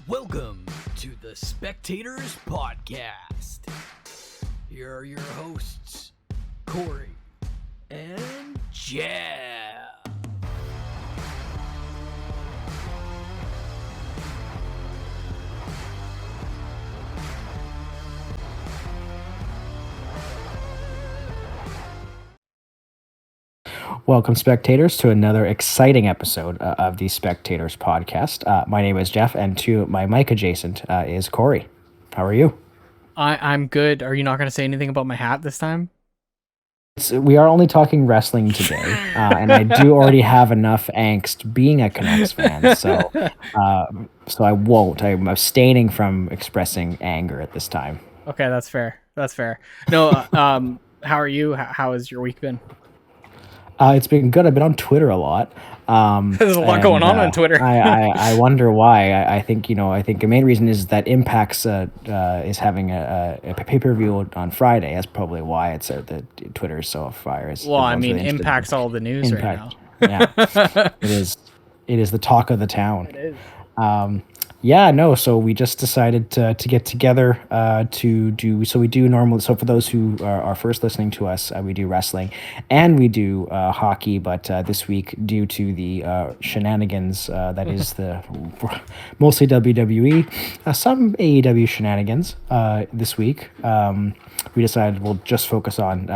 Welcome to the Spectators Podcast. Here are your hosts, Corey and Jeff. Welcome, spectators, to another exciting episode of the Spectators Podcast. My name is Jeff, and to my mic adjacent is Corey. How are you? I'm good. Are you not going to say anything about my hat this time? We are only talking wrestling today, and I do already have enough angst being a Canucks fan, so I won't. I'm abstaining from expressing anger at this time. Okay, that's fair. That's fair. No, how are you? How has your week been? It's been good. I've been on Twitter a lot. There's a lot going on Twitter. I wonder why. I think the main reason is that Impact's is having a pay-per-view on Friday. That's probably why it's the Twitter is so fire. Well, I mean, really Impact's all the news Impact. right now. Yeah, it is the talk of the town. It is. So we just decided to get together to do, so we do normally, so for those who are first listening to us, we do wrestling and we do hockey, but this week, due to the shenanigans that is the mostly WWE, some AEW shenanigans this week, we decided we'll just focus on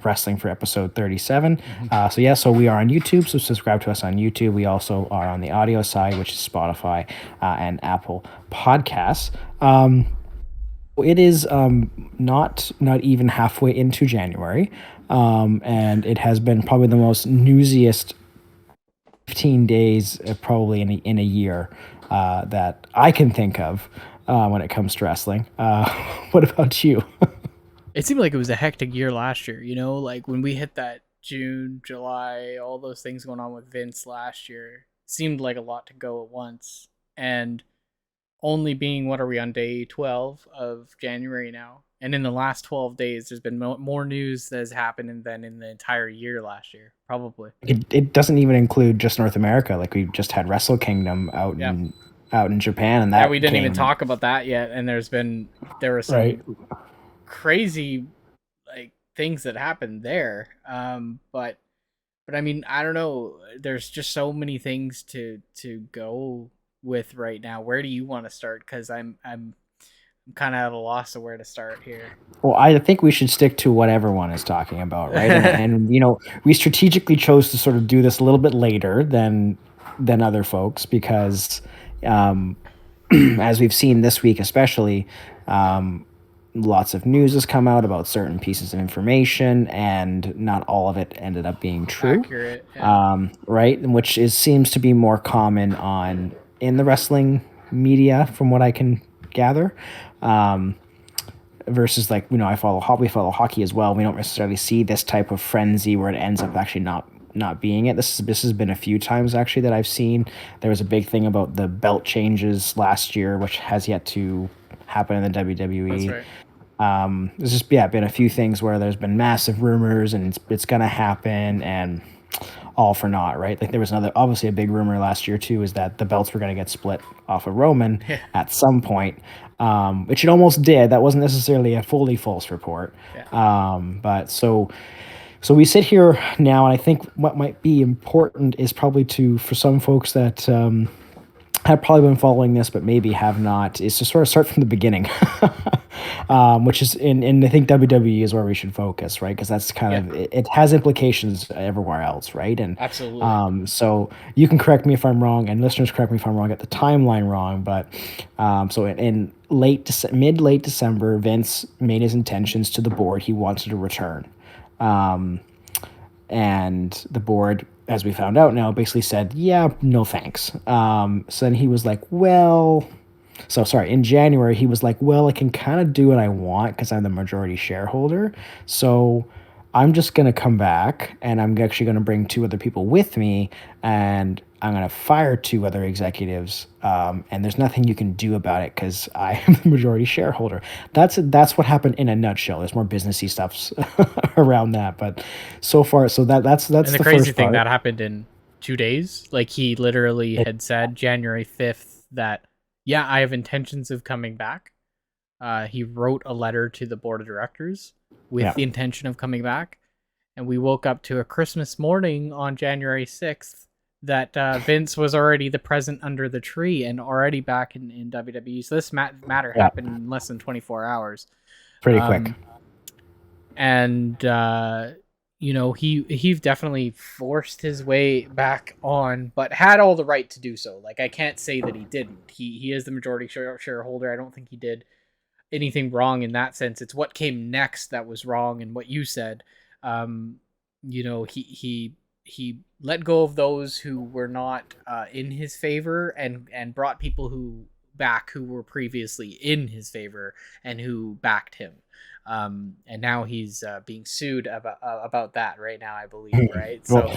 wrestling for episode 37. So we are on YouTube, so subscribe to us on YouTube. We also are on the audio side, which is Spotify and Apple Podcasts. It is not even halfway into January, and it has been probably the most newsiest 15 days probably in a year that I can think of when it comes to wrestling. What about you? It seemed like it was a hectic year last year, like when we hit that June, July, all those things going on with Vince last year, seemed like a lot to go at once. And only being, what are we on, day 12 of January now? And in the last 12 days, there's been more news that has happened than in the entire year last year, probably. It doesn't even include just North America. Like, we just had Wrestle Kingdom out in Japan, and that we didn't even talk about that yet. And there were some crazy things that happened there. But I mean, I don't know. There's just so many things to go with right now. Where do you want to start? Because I'm kind of at a loss of where to start here. Well, I think we should stick to what everyone is talking about, right? and we strategically chose to sort of do this a little bit later than other folks because as we've seen this week especially, lots of news has come out about certain pieces of information, and not all of it ended up being true. Accurate, yeah. Right? Which seems to be more common in the wrestling media, from what I can gather. Versus we follow hockey as well. We don't necessarily see this type of frenzy where it ends up actually not being it. This has been a few times actually that I've seen. There was a big thing about the belt changes last year, which has yet to happen in the WWE. That's right. There's just been a few things where there's been massive rumors and it's gonna happen, and all for naught, right? Like, there was obviously a big rumor last year too, is that the belts were gonna get split off of Roman at some point, which it almost did. That wasn't necessarily a fully false report. But so we sit here now, and I think what might be important is probably for some folks that have probably been following this but maybe have not, is to sort of start from the beginning. Which is and I think WWE is where we should focus, right? Because that's kind of it has implications everywhere else, right? And absolutely. So you can correct me if I'm wrong, and listeners correct me if I'm wrong, get the timeline wrong, but so in mid-late December, Vince made his intentions to the board. He wanted to return, and the board, as we found out now, basically said, yeah, no thanks. So then he was like, in January, he was like, well, I can kind of do what I want because I'm the majority shareholder. So I'm just going to come back, and I'm actually going to bring 2 other people with me, and I'm going to fire 2 other executives. And there's nothing you can do about it because I am the majority shareholder. That's what happened in a nutshell. There's more businessy stuff around that, but so far, so that's and the crazy first thing part. that happened in 2 days. Like, he literally had said January 5th that yeah, I have intentions of coming back. He wrote a letter to the board of directors with the intention of coming back. And we woke up to a Christmas morning on January 6th that Vince was already the present under the tree and already back in WWE. So this matter happened in less than 24 hours. Pretty quick. And, he definitely forced his way back on, but had all the right to do so. Like, I can't say that he didn't. He is the majority shareholder. I don't think he did anything wrong in that sense. It's what came next that was wrong, and what you said. He let go of those who were not in his favor, and brought people who were previously in his favor and who backed him. And now he's being sued about that right now, I believe, right? So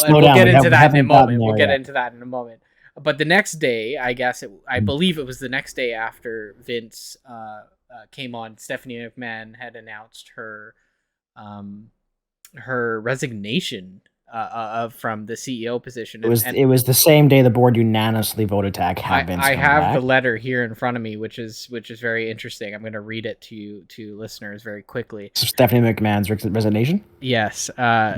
we'll get into that in a moment. We'll get into that in a moment. But the next day, I believe it was the next day after Vince came on, Stephanie McMahon had announced her resignation from the CEO position. It was the same day the board unanimously voted to have Vince. I have the letter here in front of me, which is very interesting. I'm going to read it to listeners very quickly. So Stephanie McMahon's resignation? Yes.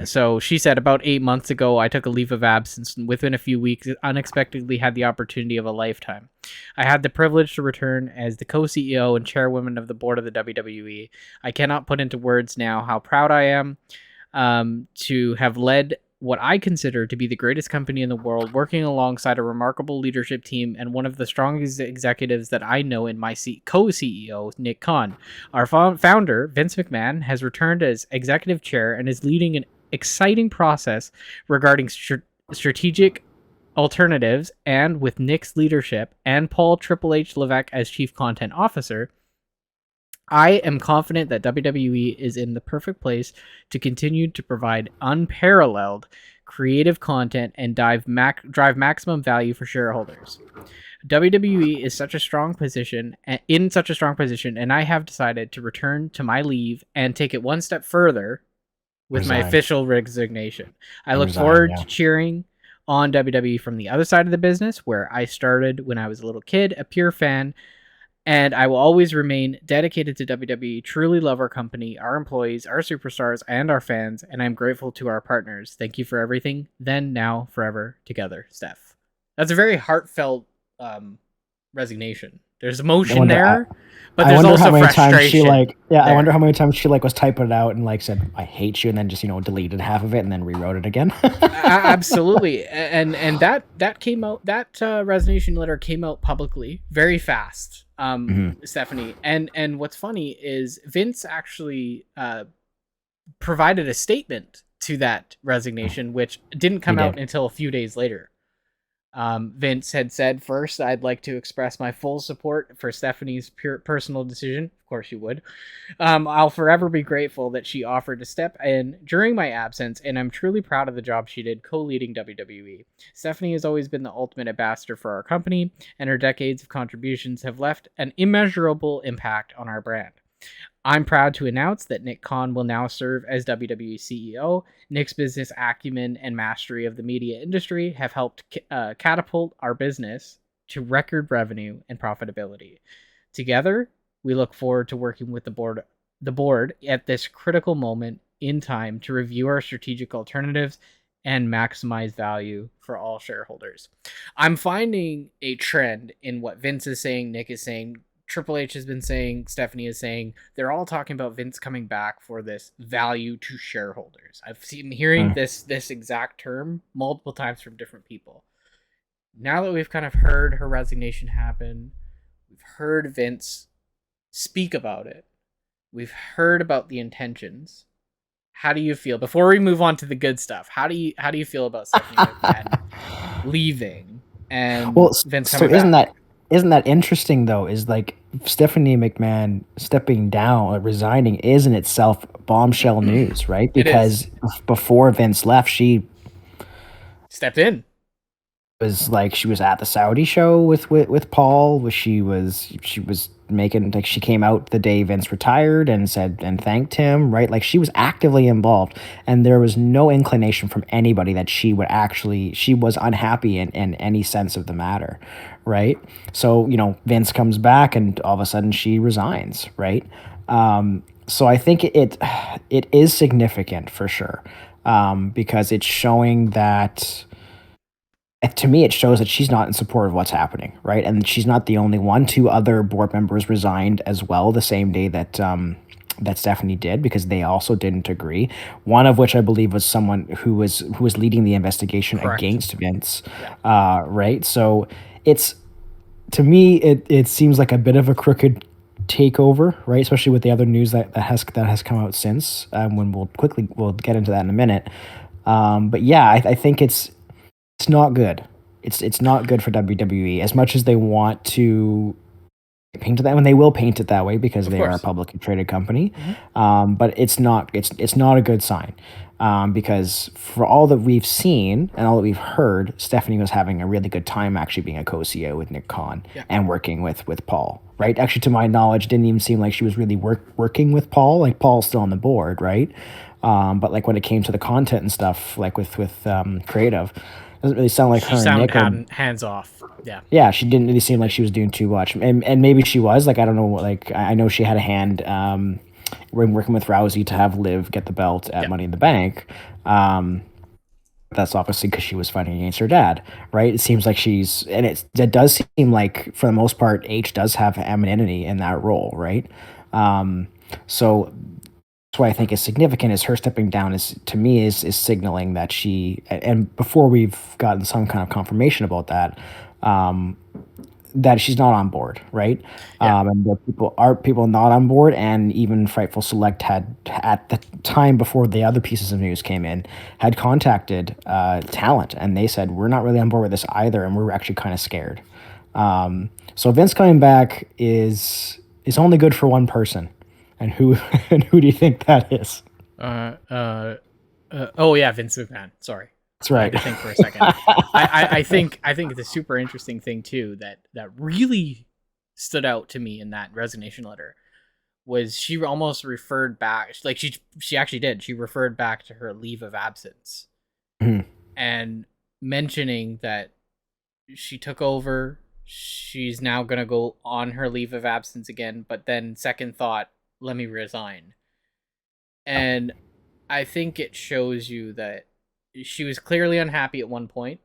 So she said, about 8 months ago, I took a leave of absence, and within a few weeks, unexpectedly had the opportunity of a lifetime. I had the privilege to return as the co-CEO and chairwoman of the board of the WWE. I cannot put into words now how proud I am to have led what I consider to be the greatest company in the world, working alongside a remarkable leadership team and one of the strongest executives that I know in my co-CEO, Nick Khan. Our founder, Vince McMahon, has returned as executive chair and is leading an exciting process regarding strategic alternatives, and with Nick's leadership and Paul Triple H Levesque as chief content officer, I am confident that WWE is in the perfect place to continue to provide unparalleled creative content and drive maximum value for shareholders. WWE is in such a strong position, and I have decided to return to my leave and take it one step further with my official resignation. I look forward to cheering on WWE from the other side of the business, where I started when I was a little kid, a pure fan. And I will always remain dedicated to WWE, truly love our company, our employees, our superstars, and our fans, and I'm grateful to our partners. Thank you for everything. Then, now, forever, together, Steph. That's a very heartfelt resignation. There's emotion there, but there's also frustration. I wonder how many times she was typing it out and said, I hate you, and then just, deleted half of it and then rewrote it again. Absolutely. And that came out, that resignation letter came out publicly very fast. Stephanie. And what's funny is Vince actually provided a statement to that resignation, which didn't come out until a few days later. Vince had said, first, I'd like to express my full support for Stephanie's personal decision. Of course you would. I'll forever be grateful that she offered to step in during my absence, and I'm truly proud of the job she did co-leading WWE. Stephanie has always been the ultimate ambassador for our company, and her decades of contributions have left an immeasurable impact on our brand. I'm proud to announce that Nick Khan will now serve as WWE CEO. Nick's business acumen and mastery of the media industry have helped catapult our business to record revenue and profitability. Together, we look forward to working with the board at this critical moment in time to review our strategic alternatives and maximize value for all shareholders. I'm finding a trend in what Vince is saying, Nick is saying, Triple H has been saying, Stephanie is saying. They're all talking about Vince coming back for this value to shareholders. I've seen hearing this exact term multiple times from different people. Now that we've kind of heard her resignation happen, we've heard Vince speak about it, we've heard about the intentions. How do you feel, before we move on to the good stuff, how do you feel about Stephanie McMahon leaving and Vince coming back? Isn't that interesting, though? Is Stephanie McMahon stepping down, resigning, is in itself bombshell news, right? Because before Vince left, she stepped in. Was she was at the Saudi show with Paul. She was making she came out the day Vince retired and said and thanked him, right? She was actively involved, and there was no inclination from anybody that she was unhappy in any sense of the matter, right? So, Vince comes back and all of a sudden she resigns, right? So I think it is significant for sure, because it's showing that, to me, it shows that she's not in support of what's happening, right? And she's not the only one. Two other board members resigned as well the same day that Stephanie did, because they also didn't agree. One of which I believe was someone who was leading the investigation Correct. against Vince, right? So it's, to me, it seems like a bit of a crooked takeover, right? Especially with the other news that has come out since. When we'll get into that in a minute. But yeah, I think it's not good. It's not good for WWE, as much as they want to paint it that way, and they will paint it that way because Of they are a course. publicly traded company. But it's not a good sign, because for all that we've seen and all that we've heard, Stephanie was having a really good time actually being a co-CEO with Nick Khan and working with Paul. Right? Actually, to my knowledge, it didn't even seem like she was really working with Paul. Like, Paul's still on the board, right? But like when it came to the content and stuff, like with creative, doesn't really sound like She her and sounded Nick are. hands off. Yeah. Yeah, she didn't really seem like she was doing too much, and maybe she was. Like, I don't know. Like, I know she had a hand, when working with Rousey to have Liv get the belt at Money in the Bank. That's obviously because she was fighting against her dad, right? It seems like it does seem like, for the most part, H does have anonymity in that role, right? So that's why I think is significant, is her stepping down is, to me, is signaling that she, and before we've gotten some kind of confirmation about that, that she's not on board, right? And there are people not on board, and even Frightful Select had, at the time before the other pieces of news came in, had contacted talent, and they said, we're not really on board with this either, and we're actually kind of scared. So Vince coming back is only good for one person, and who do you think that is? Oh yeah, Vince McMahon. Sorry. That's right. I had to think for a second. I think the super interesting thing too that really stood out to me in that resignation letter was she almost referred back, like she actually did. She referred back to her leave of absence, and mentioning that she took over. She's now gonna go on her leave of absence again, but then second thought, let me resign. And I think it shows you that she was clearly unhappy at one point,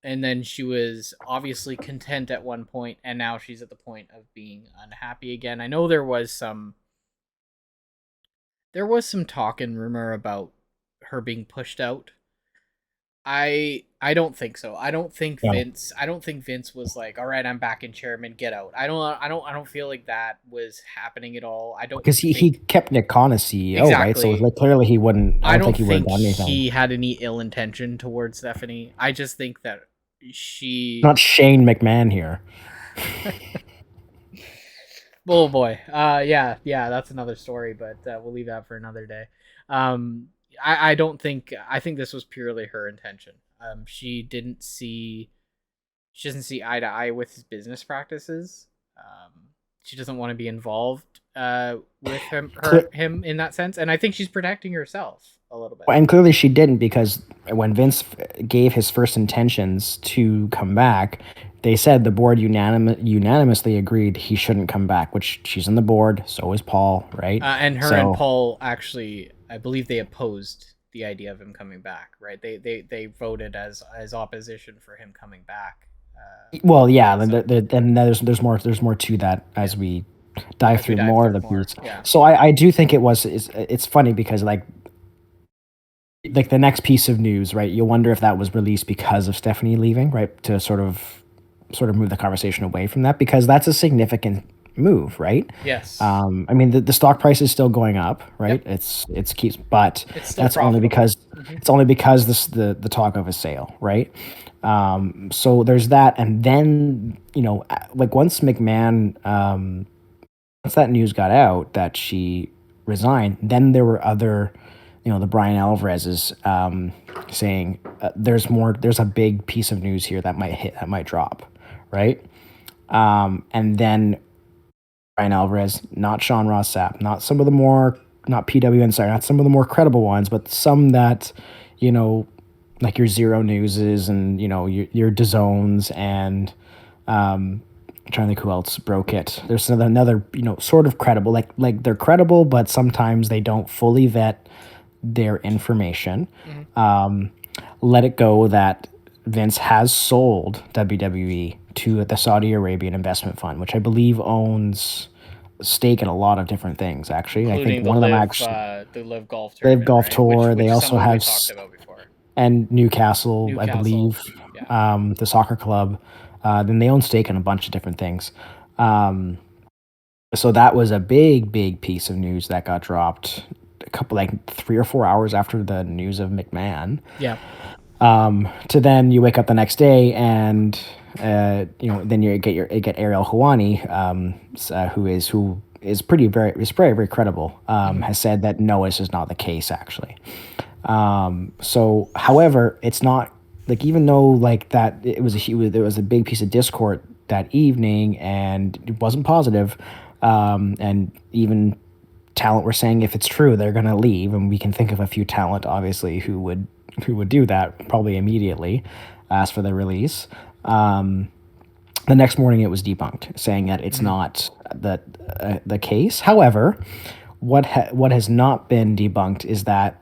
and then she was obviously content at one point, and now she's at the point of being unhappy again. I know there was some talk and rumor about her being pushed out. I don't think so. I don't think Vince was like, "All right, I'm back in chairman, get out." I don't feel like that was happening at all. I don't, because he kept Nick Khan as CEO, right? So Exactly. like, clearly he wouldn't. I don't think he would have done think anything. he had any ill intention towards Stephanie. I just think that she. Not Shane McMahon here. Oh boy. Yeah, that's another story, but we'll leave that for another day. I don't think. I think this was purely her intention. She doesn't see eye to eye with his business practices. She doesn't want to be involved with him in that sense, and I think she's protecting herself a little bit. And clearly she didn't, because when Vince gave his first intentions to come back, they said the board unanimously agreed he shouldn't come back, which she's on the board, so is Paul, right? And her and Paul actually, I believe they opposed the idea of him coming back, right? They voted as opposition for him coming back. Well, yeah, then there's more to that as we dive through more of the piece. Yeah. So I do think it's funny because like the next piece of news, right? You wonder if that was released because of Stephanie leaving, right? To sort of move the conversation away from that, because that's a significant move, right? Yes. I mean, the stock price is still going up, right? Yep. It's keeps, but it's still that's profitable. only because the talk of a sale, right? So there's that, and then like once McMahon, once that news got out that she resigned, then there were other, the Brian Alvarez's saying there's a big piece of news here that might drop, right? And then Brian Alvarez, not Sean Ross Sapp, not PW Insider, not some of the more credible ones, but some that, like your Zero Newses and, your DAZNs and I'm trying to think who else broke it. There's another, sort of credible, like they're credible, but sometimes they don't fully vet their information. Let it go that Vince has sold WWE to the Saudi Arabian Investment Fund, which I believe owns a stake in a lot of different things. Actually, I think including one of them actually the Live Golf they have tournament, golf right? Which tour. They is also something we've have talked about before. and Newcastle, I Newcastle, believe, yeah. the soccer club. Then they own stake in a bunch of different things. So that was a big, big piece of news that got dropped a couple, like 3 or 4 hours after the news of McMahon. Yeah. To then you wake up the next day and then you get Ariel Hawani, who is very very credible. Has said that no, this is not the case actually. So, however, it's not like, even though like that there was a big piece of discord that evening and it wasn't positive, and even talent were saying if it's true they're gonna leave, and we can think of a few talent obviously who would do that probably immediately, ask for their release. The next morning it was debunked, saying that it's not the case. However, what has not been debunked is what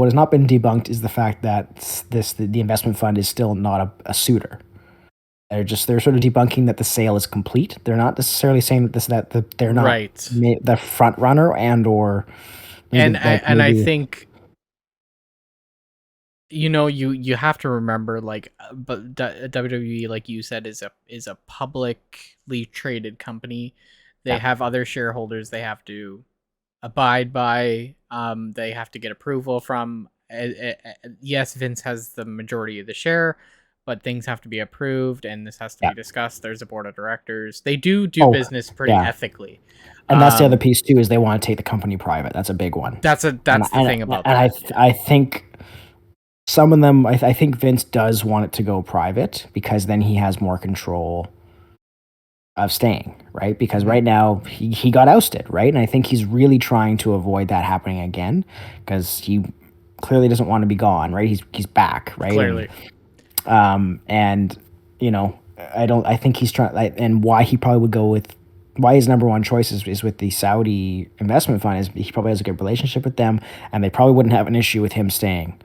has not been debunked is the fact that the investment fund is still not a suitor. They're sort of debunking that the sale is complete. They're not necessarily saying that they're not Right. the front runner and/or I think you have to remember, like, but WWE, like you said, is a publicly traded company. They have other shareholders they have to abide by. They have to get approval from. Yes, Vince has the majority of the share, but things have to be approved, and this has to be discussed. There's a board of directors. They do business pretty ethically. And that's the other piece too, is they want to take the company private. That's a big one. That's the thing about that. And I think some of them, I think Vince does want it to go private because then he has more control of staying, right? Because right now he got ousted, right? And I think he's really trying to avoid that happening again because he clearly doesn't want to be gone, right? He's back, right? Clearly. And I think he's trying, and why he probably would go with, why his number one choice is with the Saudi investment fund, is he probably has a good relationship with them, and they probably wouldn't have an issue with him staying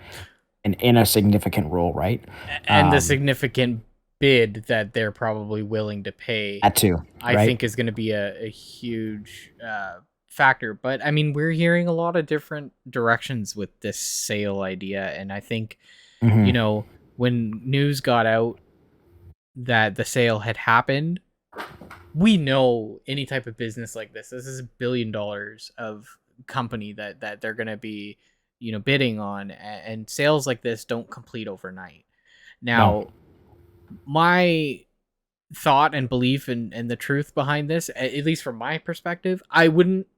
in a significant role, right? And the significant bid that they're probably willing to pay, that too, I think is going to be a huge factor. But I mean, we're hearing a lot of different directions with this sale idea, and I think when news got out that the sale had happened, we know any type of business like this is $1 billion of company that they're going to be bidding on, and sales like this don't complete overnight. Now, my thought and belief and the truth behind this, at least from my perspective, I wouldn't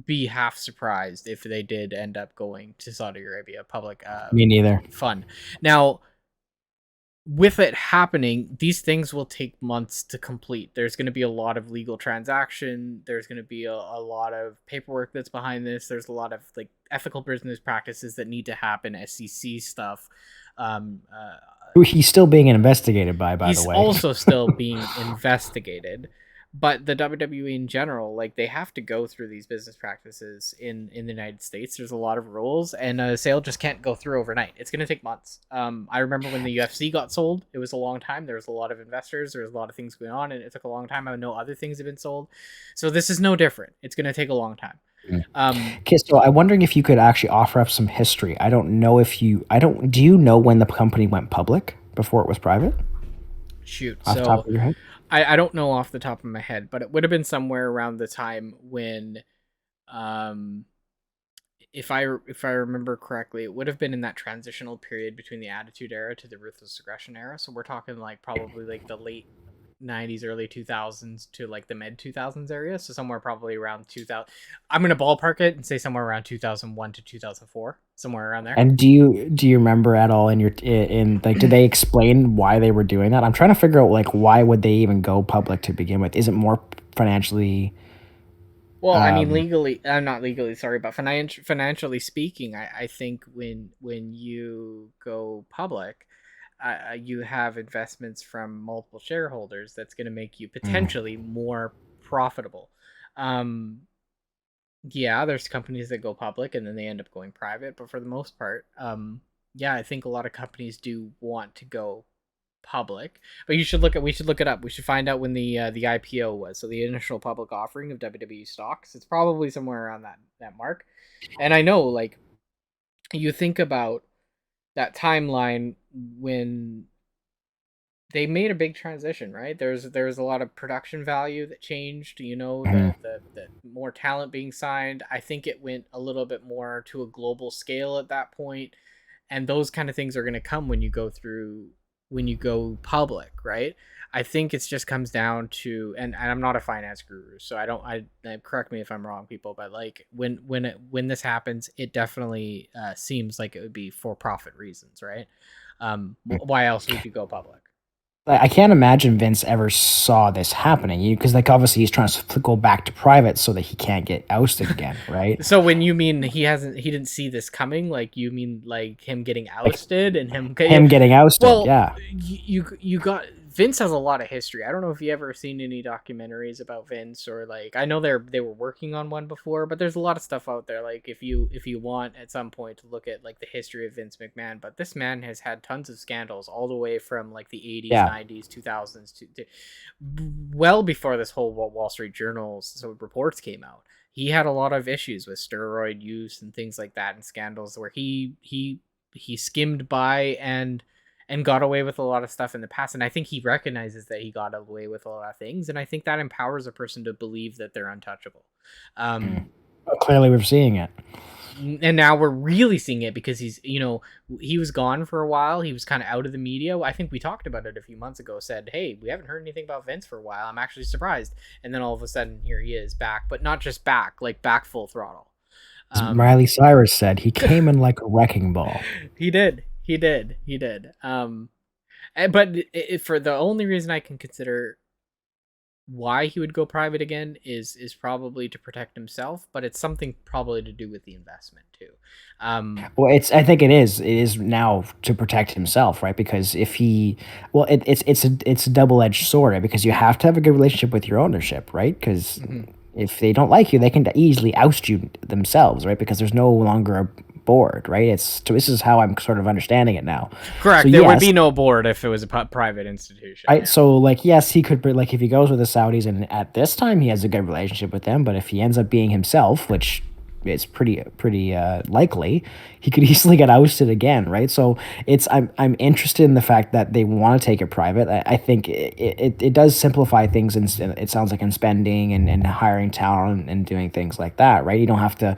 be half surprised if they did end up going to Saudi Arabia public Me neither. fund. Now, with it happening, these things will take months to complete. There's going to be a lot of legal transaction. There's going to be a lot of paperwork that's behind this. There's a lot of like ethical business practices that need to happen, SEC stuff. Who he's still being investigated by the way. He's also still being investigated. But the WWE in general, like, they have to go through these business practices in the United States. There's a lot of rules, and a sale just can't go through overnight. It's going to take months. I remember when the UFC got sold, it was a long time. There was a lot of investors. There was a lot of things going on, and it took a long time. I know other things have been sold. So this is no different. It's going to take a long time. Okay, so I'm wondering if you could actually offer up some history. I don't know if do you know when the company went public before it was private? Shoot. Off the top of your head? I don't know off the top of my head, but it would have been somewhere around the time when, if I remember correctly, it would have been in that transitional period between the Attitude Era to the Ruthless Aggression Era. So we're talking like probably like the late 90s, early 2000s to like the mid 2000s area. So somewhere probably around 2000. I'm going to ballpark it and say somewhere around 2001 to 2004, somewhere around there. And do you remember at all in like, did they explain why they were doing that? I'm trying to figure out like, why would they even go public to begin with? Is it more financially? Well, I mean, legally, I'm not legally, sorry, but financially speaking, I think when you go public, you have investments from multiple shareholders, that's going to make you Mm. potentially more profitable. Um, yeah, there's companies that go public and then they end up going private, but for the most part, yeah, I think a lot of companies do want to go public. But we should look it up. We should find out when the IPO was. So the initial public offering of WWE stocks. It's probably somewhere around that mark. And I know, like, you think about that timeline when they made a big transition, right? There's a lot of production value that changed, Mhm. the more talent being signed. I think it went a little bit more to a global scale at that point, and those kind of things are going to come when you go public, right? I think it just comes down to, and I'm not a finance guru, so I correct me if I'm wrong, people, but like when this happens, it definitely seems like it would be for profit reasons, right? Why else would you go public? I can't imagine Vince ever saw this happening, because like obviously he's trying to go back to private so that he can't get ousted again, right? So when you mean he didn't see this coming, like you mean like him getting Like ousted and him. him getting ousted, Well, yeah. you got Vince has a lot of history. I don't know if you ever seen any documentaries about Vince, or like I know they were working on one before, but there's a lot of stuff out there. Like if you want at some point to look at like the history of Vince McMahon, but this man has had tons of scandals all the way from like the 80s, Yeah. 90s, 2000s to well before this whole Wall Street Journal reports came out. He had a lot of issues with steroid use and things like that, and scandals where he skimmed by and got away with a lot of stuff in the past. And I think he recognizes that he got away with a lot of things, and I think that empowers a person to believe that they're untouchable. Mm. Um, Well, clearly we're seeing it. and now we're really seeing it because he was gone for a while. He was kind of out of the media. I think we talked about it a few months ago. Said, hey, we haven't heard anything about Vince for a while. I'm actually surprised. And then all of a sudden, here he is back, but not just back, like back full throttle. As Um, Miley Cyrus said, he came in like a wrecking ball. he did. But for the only reason I can consider why he would go private again is probably to protect himself, but it's something probably to do with the investment too. Well, I think it is. It is now to protect himself, right? Because if he, well, it's a double-edged sword, right? Because you have to have a good relationship with your ownership, right? Because Mhm. if they don't like you, they can easily oust you themselves, right? Because there's no longer a board, right? This is how I'm sort of understanding it now. So Correct. There would yes, be no board if it was a private institution. right. Yeah. So like yes, he could, but like if he goes with the Saudis and at this time he has a good relationship with them, but if he ends up being himself, which is pretty likely, he could easily get ousted again, right? So I'm interested in the fact that they want to take it private. I think it does simplify things, and it sounds like in spending and hiring talent and doing things like that, right? You don't have to,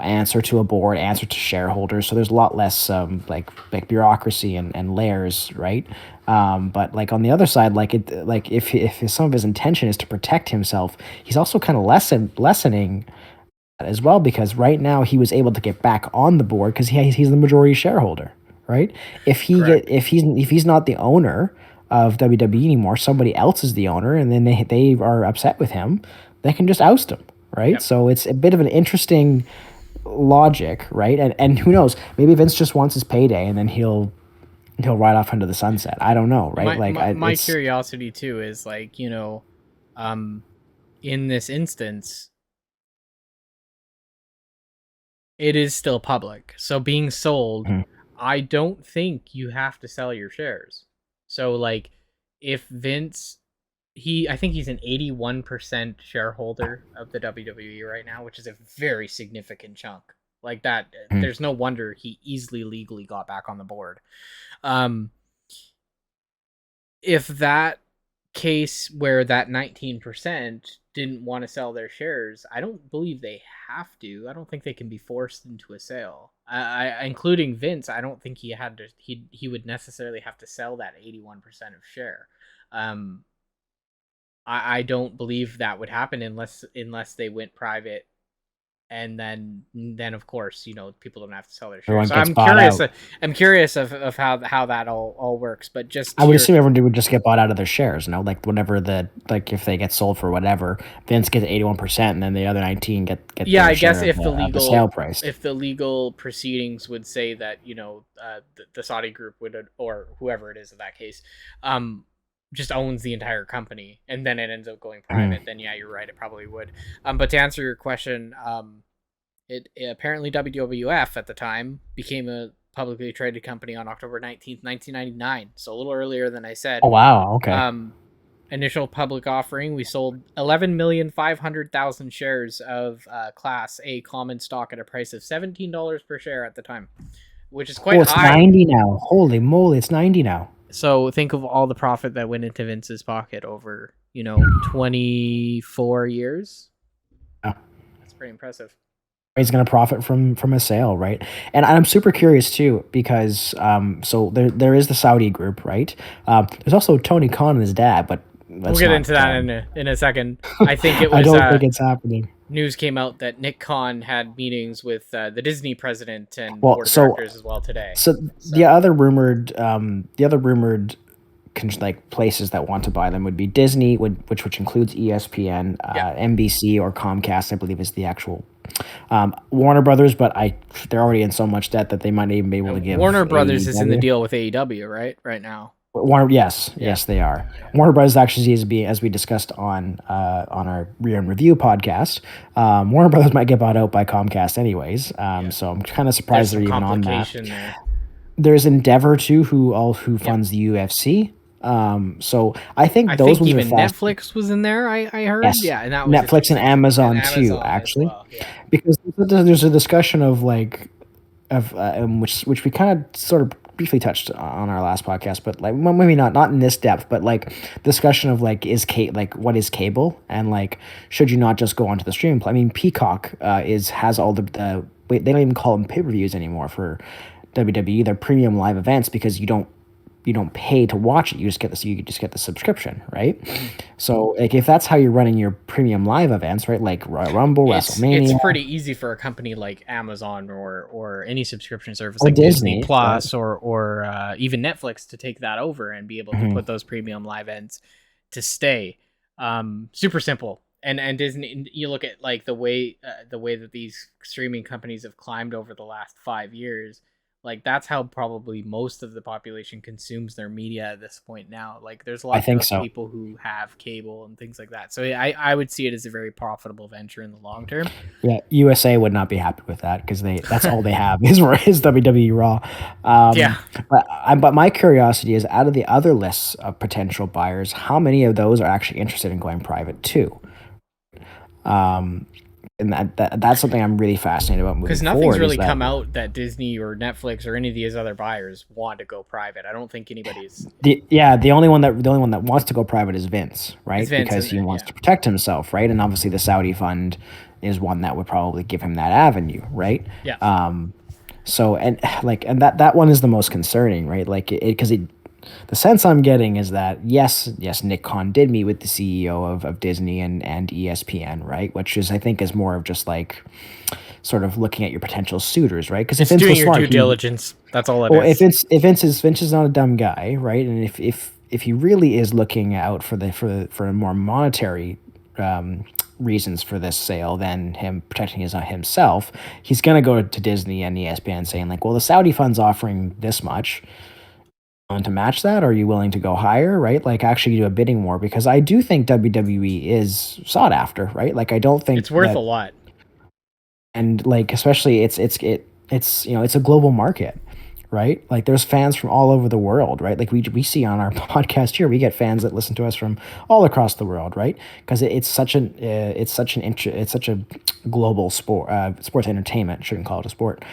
answer to a board, answer to shareholders, so there's a lot less like bureaucracy and layers, right? But like on the other side, like if some of his intention is to protect himself, he's also kind of lessening as well, because right now he was able to get back on the board because he's the majority shareholder, right? Correct. If he's not the owner of WWE anymore, somebody else is the owner, and then they are upset with him, they can just oust him, right? Yep. So it's a bit of an interesting logic, right? And who knows, maybe Vince just wants his payday and then he'll ride off into the sunset. I don't know, right? Like My it's curiosity too is like, um in this instance, it is still public. So being sold, Mhm. I don't think you have to sell your shares. So like if Vince I think he's an 81% shareholder of the WWE right now, which is a very significant chunk. Like that, Mhm. there's no wonder he easily legally got back on the board. Um if that case where that 19% didn't want to sell their shares, I don't believe they have to. I don't think they can be forced into a sale. Including Vince, I don't think he had to. He would necessarily have to sell that 81% of share. Um, I don't believe that would happen unless they went private and then of course, people don't have to sell their Everyone shares. So gets bought out. I'm curious of how that all works. But just I would assume everyone would just get bought out of their shares, like whenever if they get sold for whatever, Vince gets 81%, and then the other 19 get yeah, their I guess share if of the sale price. legal proceedings would say that the Saudi group would, or whoever it is in that case, just owns the entire company, and then it ends up going private, then yeah, you're right, it probably would. But to answer your question, it apparently WWF at the time became a publicly traded company on October 19th, 1999, so a little earlier than I said. Oh wow, okay. Initial public offering, we sold 11,500,000 shares of Class A common stock at a price of $17 per share at the time, which is quite high. It's 90 now. Holy moly, it's 90 now. So think of all the profit that went into Vince's pocket over, 24 years. Yeah. That's pretty impressive. He's going to profit from a sale, right? And I'm super curious too, because so there is the Saudi group, right? There's also Tony Khan and his dad, but we'll get into that in a second. I think it was. I don't think it's happening. News came out that Nick Khan had meetings with the Disney president and board of directors as well today. So the other rumored places that want to buy them would be Disney, which includes ESPN, NBC or Comcast, I believe is the actual. Warner Brothers, but they're already in so much debt that they might even be able to give. Warner Brothers is in the deal with AEW, right now. Warner, yes, they are. Yeah. Warner Brothers actually is as we discussed on our Rear and Review podcast. Warner Brothers might get bought out by Comcast, anyways. So I'm kind of surprised they're even on that. There. There's Endeavor too, who funds the UFC. So I think those ones even are fast. Netflix was in there. I heard. Yes. Yeah, and that was Netflix and Amazon too, actually, well. Because there's a discussion of which we kind of sort of briefly touched on our last podcast, but maybe not in this depth, but discussion of what is cable, and should you not just go onto the stream? I mean, Peacock has all the they don't even call them pay-per-views anymore for WWE. They're premium live events because you don't pay to watch it. You just get the subscription, right? So if that's how you're running your premium live events, right? Like Royal Rumble, WrestleMania. It's pretty easy for a company like Amazon or any subscription service like Disney Plus or even Netflix to take that over and be able to put those premium live events to stay. Super simple. And Disney, you look at the way that these streaming companies have climbed over the last 5 years. That's how probably most of the population consumes their media at this point now. There's a lot of people who have cable and things like that. So I would see it as a very profitable venture in the long term. Yeah, USA would not be happy with that because that's all they have is WWE Raw. But my curiosity is, out of the other lists of potential buyers, how many of those are actually interested in going private too? And that's something I'm really fascinated about moving forward. Because nothing's really come out that Disney or Netflix or any of these other buyers want to go private. I don't think anybody's. The only one that wants to go private is Vince, right? Because he wants to protect himself, right? And obviously the Saudi fund is one that would probably give him that avenue, right? Yeah. So and that one is the most concerning, right? The sense I'm getting is that yes, Nick Khan did meet with the CEO of Disney and ESPN, right? Which I think is more of just sort of looking at your potential suitors, right? Because if Vince doing was smart, your due diligence, that's all it is. If Vince is not a dumb guy, right? And if he really is looking out for more monetary reasons for this sale than him protecting himself, he's gonna go to Disney and ESPN saying well, the Saudi fund's offering this much. To match that, or are you willing to go higher, right? Actually do a bidding war, because I do think WWE is sought after, right? I don't think it's worth a lot, and especially it's a global market, right? There's fans from all over the world, right? We see on our podcast here, we get fans that listen to us from all across the world, right? Because it's such a global sport, sports entertainment. Shouldn't call it a sport.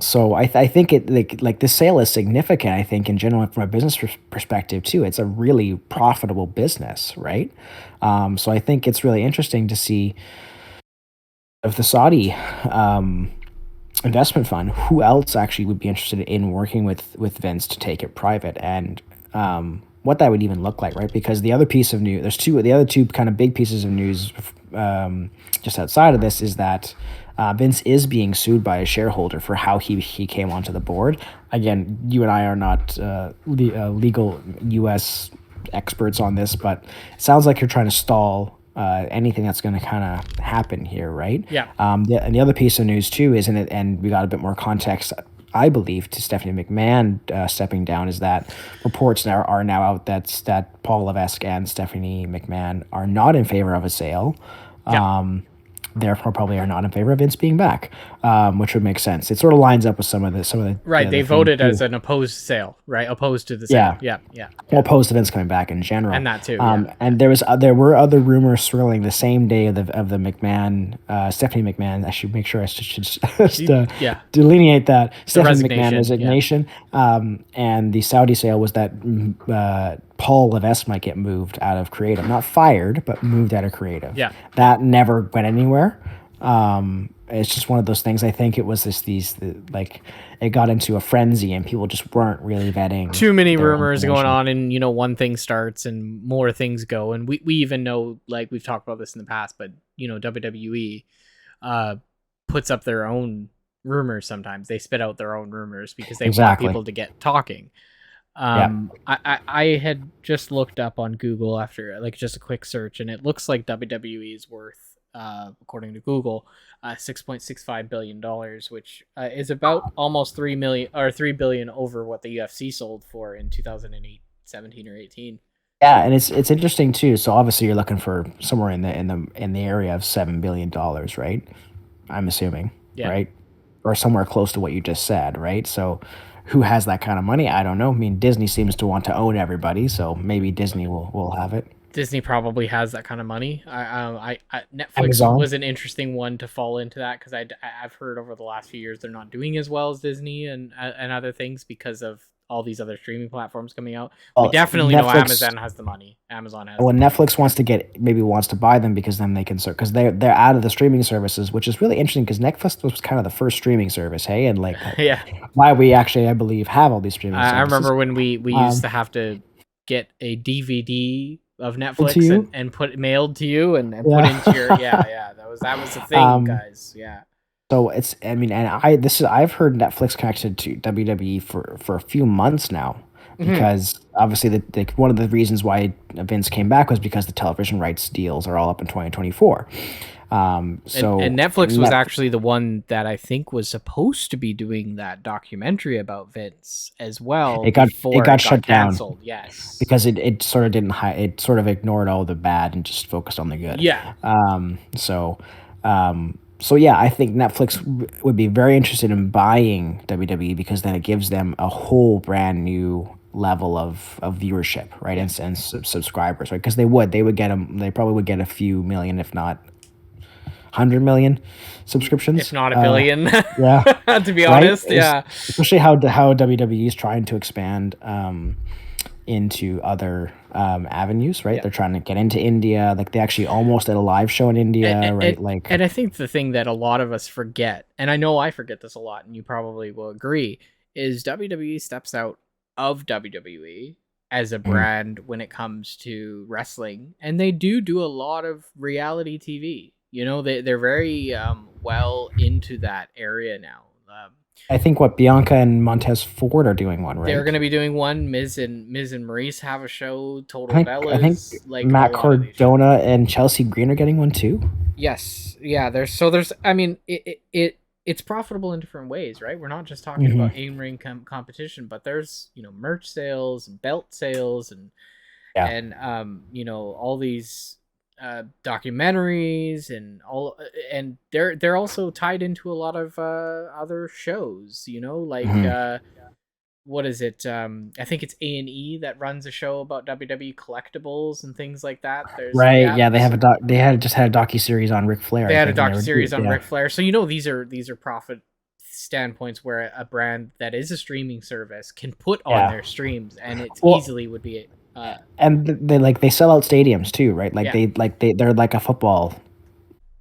So I think the sale is significant, I think, in general, from a business perspective too. It's a really profitable business, right? So I think it's really interesting to see if the Saudi investment fund, who else actually would be interested in working with Vince to take it private, and what that would even look like, right? Because the other piece of news, the other two kind of big pieces of news just outside of this is that Vince is being sued by a shareholder for how he came onto the board. Again, you and I are not legal U.S. experts on this, but it sounds like you're trying to stall anything that's going to kind of happen here, right? Yeah. And the other piece of news too is, and we got a bit more context, I believe, to Stephanie McMahon stepping down, is that reports now are out that Paul Levesque and Stephanie McMahon are not in favor of a sale. Yeah. Therefore, probably are not in favor of Vince being back, which would make sense. It sort of lines up with some of the Right. They voted as an opposed sale, right? Opposed to the sale. Yeah. Well, opposed to Vince coming back in general, And that too. And there were other rumors swirling the same day of the McMahon, Stephanie McMahon. I should make sure I should delineate that Stephanie McMahon resignation. And the Saudi sale was that Paul Levesque might get moved out of creative, not fired, but moved out of creative. Yeah. That never went anywhere. It's just one of those things. I think it was it got into a frenzy and people just weren't really vetting. Too many rumors going on, and one thing starts and more things go. And we even know, like we've talked about this in the past, but WWE puts up their own rumors sometimes. They spit out their own rumors because they want people to get talking. I had just looked up on Google after just a quick search, and it looks like WWE is worth, according to Google, $6.65 billion, which is about almost $3 billion over what the UFC sold for in 2008, 17 or 18. Yeah, and it's interesting too. So obviously you're looking for somewhere in the area of $7 billion, right? I'm assuming, right? Or somewhere close to what you just said, right? So who has that kind of money? I don't know. I mean, Disney seems to want to own everybody, so maybe Disney will have it. Disney probably has that kind of money. Netflix Amazon was an interesting one to fall into that, because I've heard over the last few years they're not doing as well as Disney and other things because of all these other streaming platforms coming out. We definitely know Amazon has the money. Amazon has. Well, Netflix wants to buy them because then they can serve, because they're out of the streaming services, which is really interesting because Netflix was kind of the first streaming service, hey, and why we actually, I believe, have all these streaming services. I remember when we used to have to get a DVD of Netflix and put it mailed to you and put into your that was the thing, guys. So it's, I mean, and I've heard Netflix connected to WWE for a few months now, because obviously one of the reasons why Vince came back was because the television rights deals are all up in 2024. And Netflix was actually the one that I think was supposed to be doing that documentary about Vince as well. It got shut down. Yes, because it sort of didn't it sort of ignored all the bad and just focused on the good. Yeah. So yeah, I think Netflix would be very interested in buying WWE, because then it gives them a whole brand new level of viewership, right, and subscribers, right? Because they probably would get a few million, if not 100 million subscriptions, if not a billion. To be right? honest, especially how WWE is trying to expand into other avenues, right? They're trying to get into India. Like, they actually almost did a live show in India, right? And I think the thing that a lot of us forget, and I know I forget this a lot, and you probably will agree, is WWE steps out of WWE as a brand when it comes to wrestling, and they do a lot of reality TV. They're very well into that area now. I think Bianca and Montez Ford are doing one, right? They're going to be doing one. Miz and Maurice have a show. Total Bellas. I think Matt Cardona and Chelsea Green are getting one too. Yes, yeah. There's. I mean, it's profitable in different ways, right? We're not just talking about in-ring competition, but there's merch sales and belt sales and all these documentaries and they're also tied into a lot of other shows, what is it, I think it's A&E that runs a show about WWE collectibles and things like that. They had just had a docu-series on Ric Flair. They had a docu-series on Ric Flair, so these are profit standpoints where a brand that is a streaming service can put on their streams, and it easily would be and they sell out stadiums too, right? They're like a football.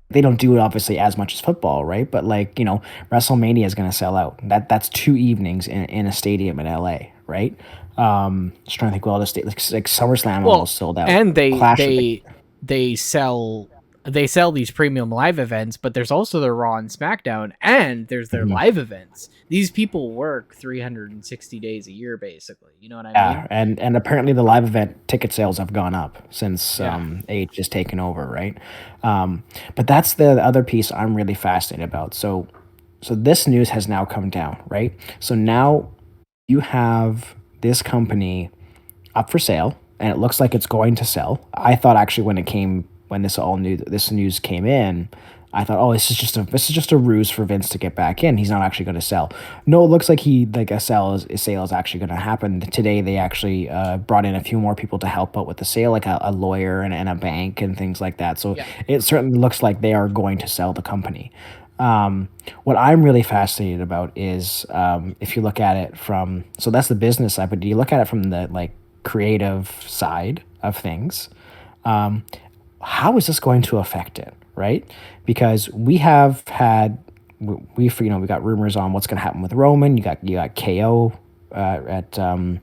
They don't do it obviously as much as football, right? But WrestleMania is going to sell out. That's 2 evenings in a stadium in LA, right? Just trying to think, the state like SummerSlam almost sold out. And they sell they sell these premium live events, but there's also their Raw and SmackDown, and there's their live events. These people work 360 days a year, basically. You know what I mean? Yeah, and apparently the live event ticket sales have gone up since H has taken over, right? But that's the other piece I'm really fascinated about. So this news has now come down, right? So now you have this company up for sale, and it looks like it's going to sell. I thought actually when this news came in, I thought, oh, this is just a ruse for Vince to get back in. He's not actually going to sell. No, it looks like a sale is actually going to happen today. They actually brought in a few more people to help out with the sale, like a lawyer and a bank and things like that. So it certainly looks like they are going to sell the company. What I'm really fascinated about is if you look at it from, so that's the business side, but do you look at it from the like creative side of things? How is this going to affect it, right? Because we have had we got rumors on what's going to happen with Roman. You got KO at Royal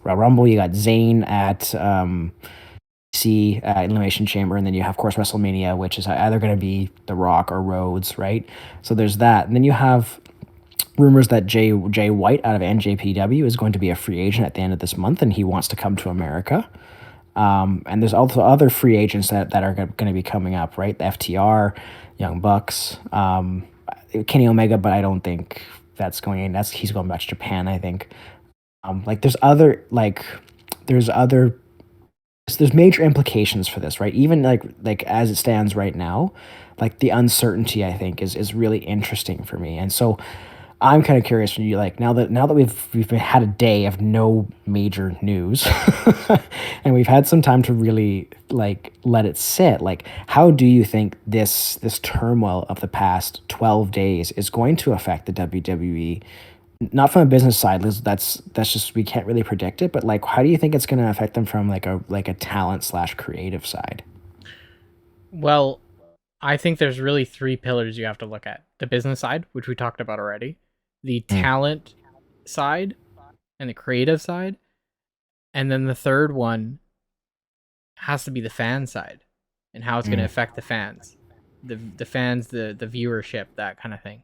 Rumble. You got Zayn at Elimination Chamber, and then you have, of course, WrestleMania, which is either going to be The Rock or Rhodes, right? So there's that, and then you have rumors that Jay White out of NJPW is going to be a free agent at the end of this month, and he wants to come to America. And there's also other free agents that are going to be coming up, right? The FTR, Young Bucks, Kenny Omega, but I don't think that's going in. He's going back to Japan, I think. There's major implications for this, right? Even like as it stands right now, like the uncertainty, I think is really interesting for me. And so I'm kind of curious from you, like now that we've had a day of no major news and we've had some time to really like let it sit, like how do you think this turmoil of the past 12 days is going to affect the WWE? Not from a business side, that's just, we can't really predict it, but like how do you think it's going to affect them from like a talent / creative side? Well, I think there's really three pillars you have to look at. The business side, which we talked about already, the talent side, and the creative side, and then the third one has to be the fan side and how it's going to affect the fans, the fans, the viewership, that kind of thing.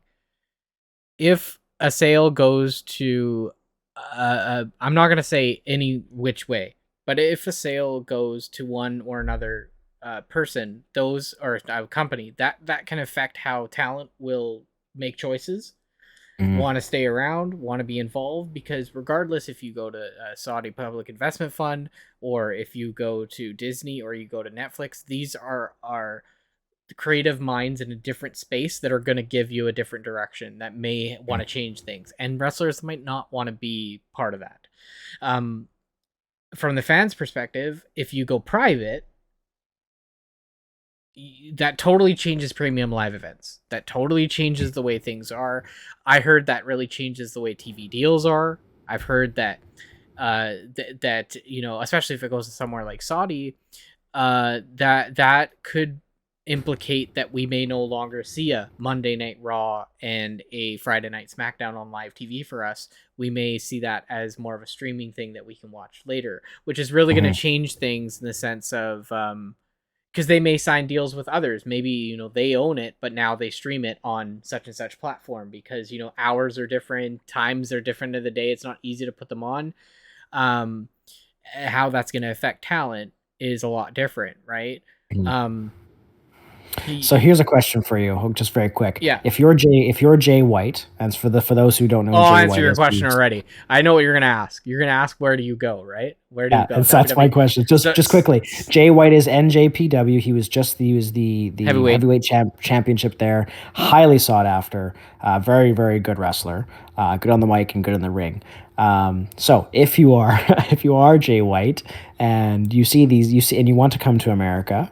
If a sale goes to, I'm not going to say any which way, but if a sale goes to one or another person, or a company, that can affect how talent will make choices, want to stay around, want to be involved, because regardless if you go to a Saudi Public Investment Fund or if you go to Disney or you go to Netflix, these are the creative minds in a different space that are going to give you a different direction that may want to change things, and wrestlers might not want to be part of that. From the fans' perspective, if you go private, that totally changes premium live events. That totally changes the way things are. I heard that really changes the way TV deals are. I've heard that that especially if it goes to somewhere like Saudi, that could implicate that we may no longer see a Monday Night Raw and a Friday Night SmackDown on live TV for us. We may see that as more of a streaming thing that we can watch later, which is really going to change things in the sense of because they may sign deals with others. Maybe, they own it, but now they stream it on such and such platform because, hours are different, times are different of the day. It's not easy to put them on. How that's going to affect talent is a lot different, right? So here's a question for you, just very quick. Yeah. If you're Jay White, and for those who don't know, I'll Jay answer White your question already. I know what you're gonna ask. You're gonna ask, where do you go, right? Where do you go? And so that's my question. Just quickly, Jay White is NJPW. He was the heavyweight championship there. Highly sought after. Very, very good wrestler. Good on the mic and good in the ring. So if you are Jay White and you see and you want to come to America,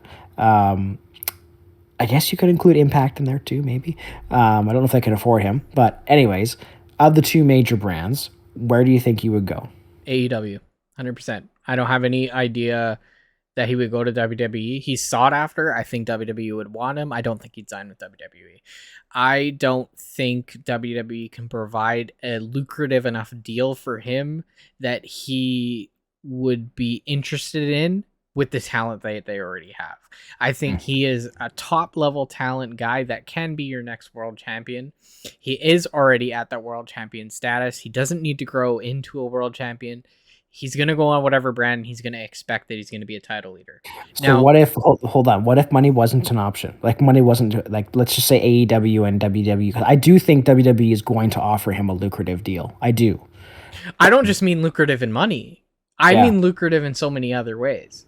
I guess you could include Impact in there too, maybe. I don't know if they can afford him. But anyways, of the two major brands, where do you think you would go? AEW, 100%. I don't have any idea that he would go to WWE. He's sought after. I think WWE would want him. I don't think he'd sign with WWE. I don't think WWE can provide a lucrative enough deal for him that he would be interested in with the talent that they already have. I think he is a top level talent guy that can be your next world champion. He is already at that world champion status. He doesn't need to grow into a world champion. He's going to go on whatever brand, and he's going to expect that he's going to be a title leader. So Now, what if, hold on, what if money wasn't an option? Like money wasn't, like, let's just say AEW and WWE. 'Cause I do think WWE is going to offer him a lucrative deal. I do. I don't just mean lucrative in money. I Yeah. mean lucrative in so many other ways.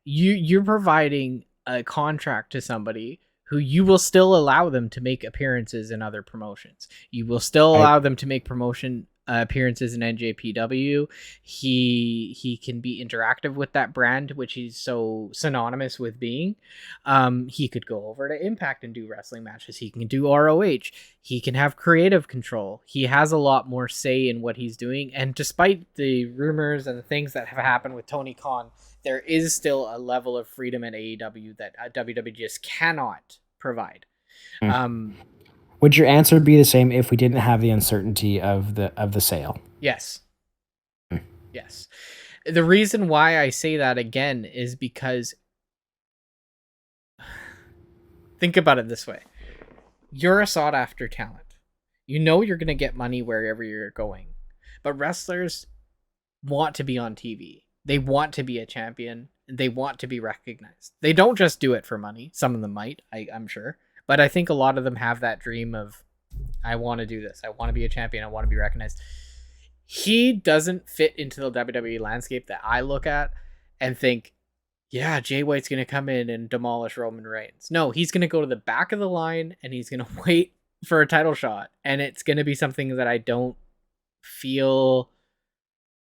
You're providing a contract to somebody who you will still allow them to make appearances in other promotions. You will still allow them to make promotion appearances in NJPW. He can be interactive with that brand, which he's so synonymous with being. He could go over to Impact and do wrestling matches. He can do ROH. He can have creative control. He has a lot more say in what he's doing. And despite the rumors and the things that have happened with Tony Khan, there is still a level of freedom at AEW that WWE just cannot provide. Would your answer be the same if we didn't have the uncertainty of the sale? Yes. Yes. The reason why I say that again is because think about it this way. You're a sought after talent. You know you're going to get money wherever you're going. But wrestlers want to be on TV. They want to be a champion. They want to be recognized. They don't just do it for money. Some of them might, I'm sure. But I think a lot of them have that dream of, I want to do this. I want to be a champion. I want to be recognized. He doesn't fit into the WWE landscape that I look at and think, yeah, Jay White's going to come in and demolish Roman Reigns. No, he's going to go to the back of the line and he's going to wait for a title shot. And it's going to be something that I don't feel,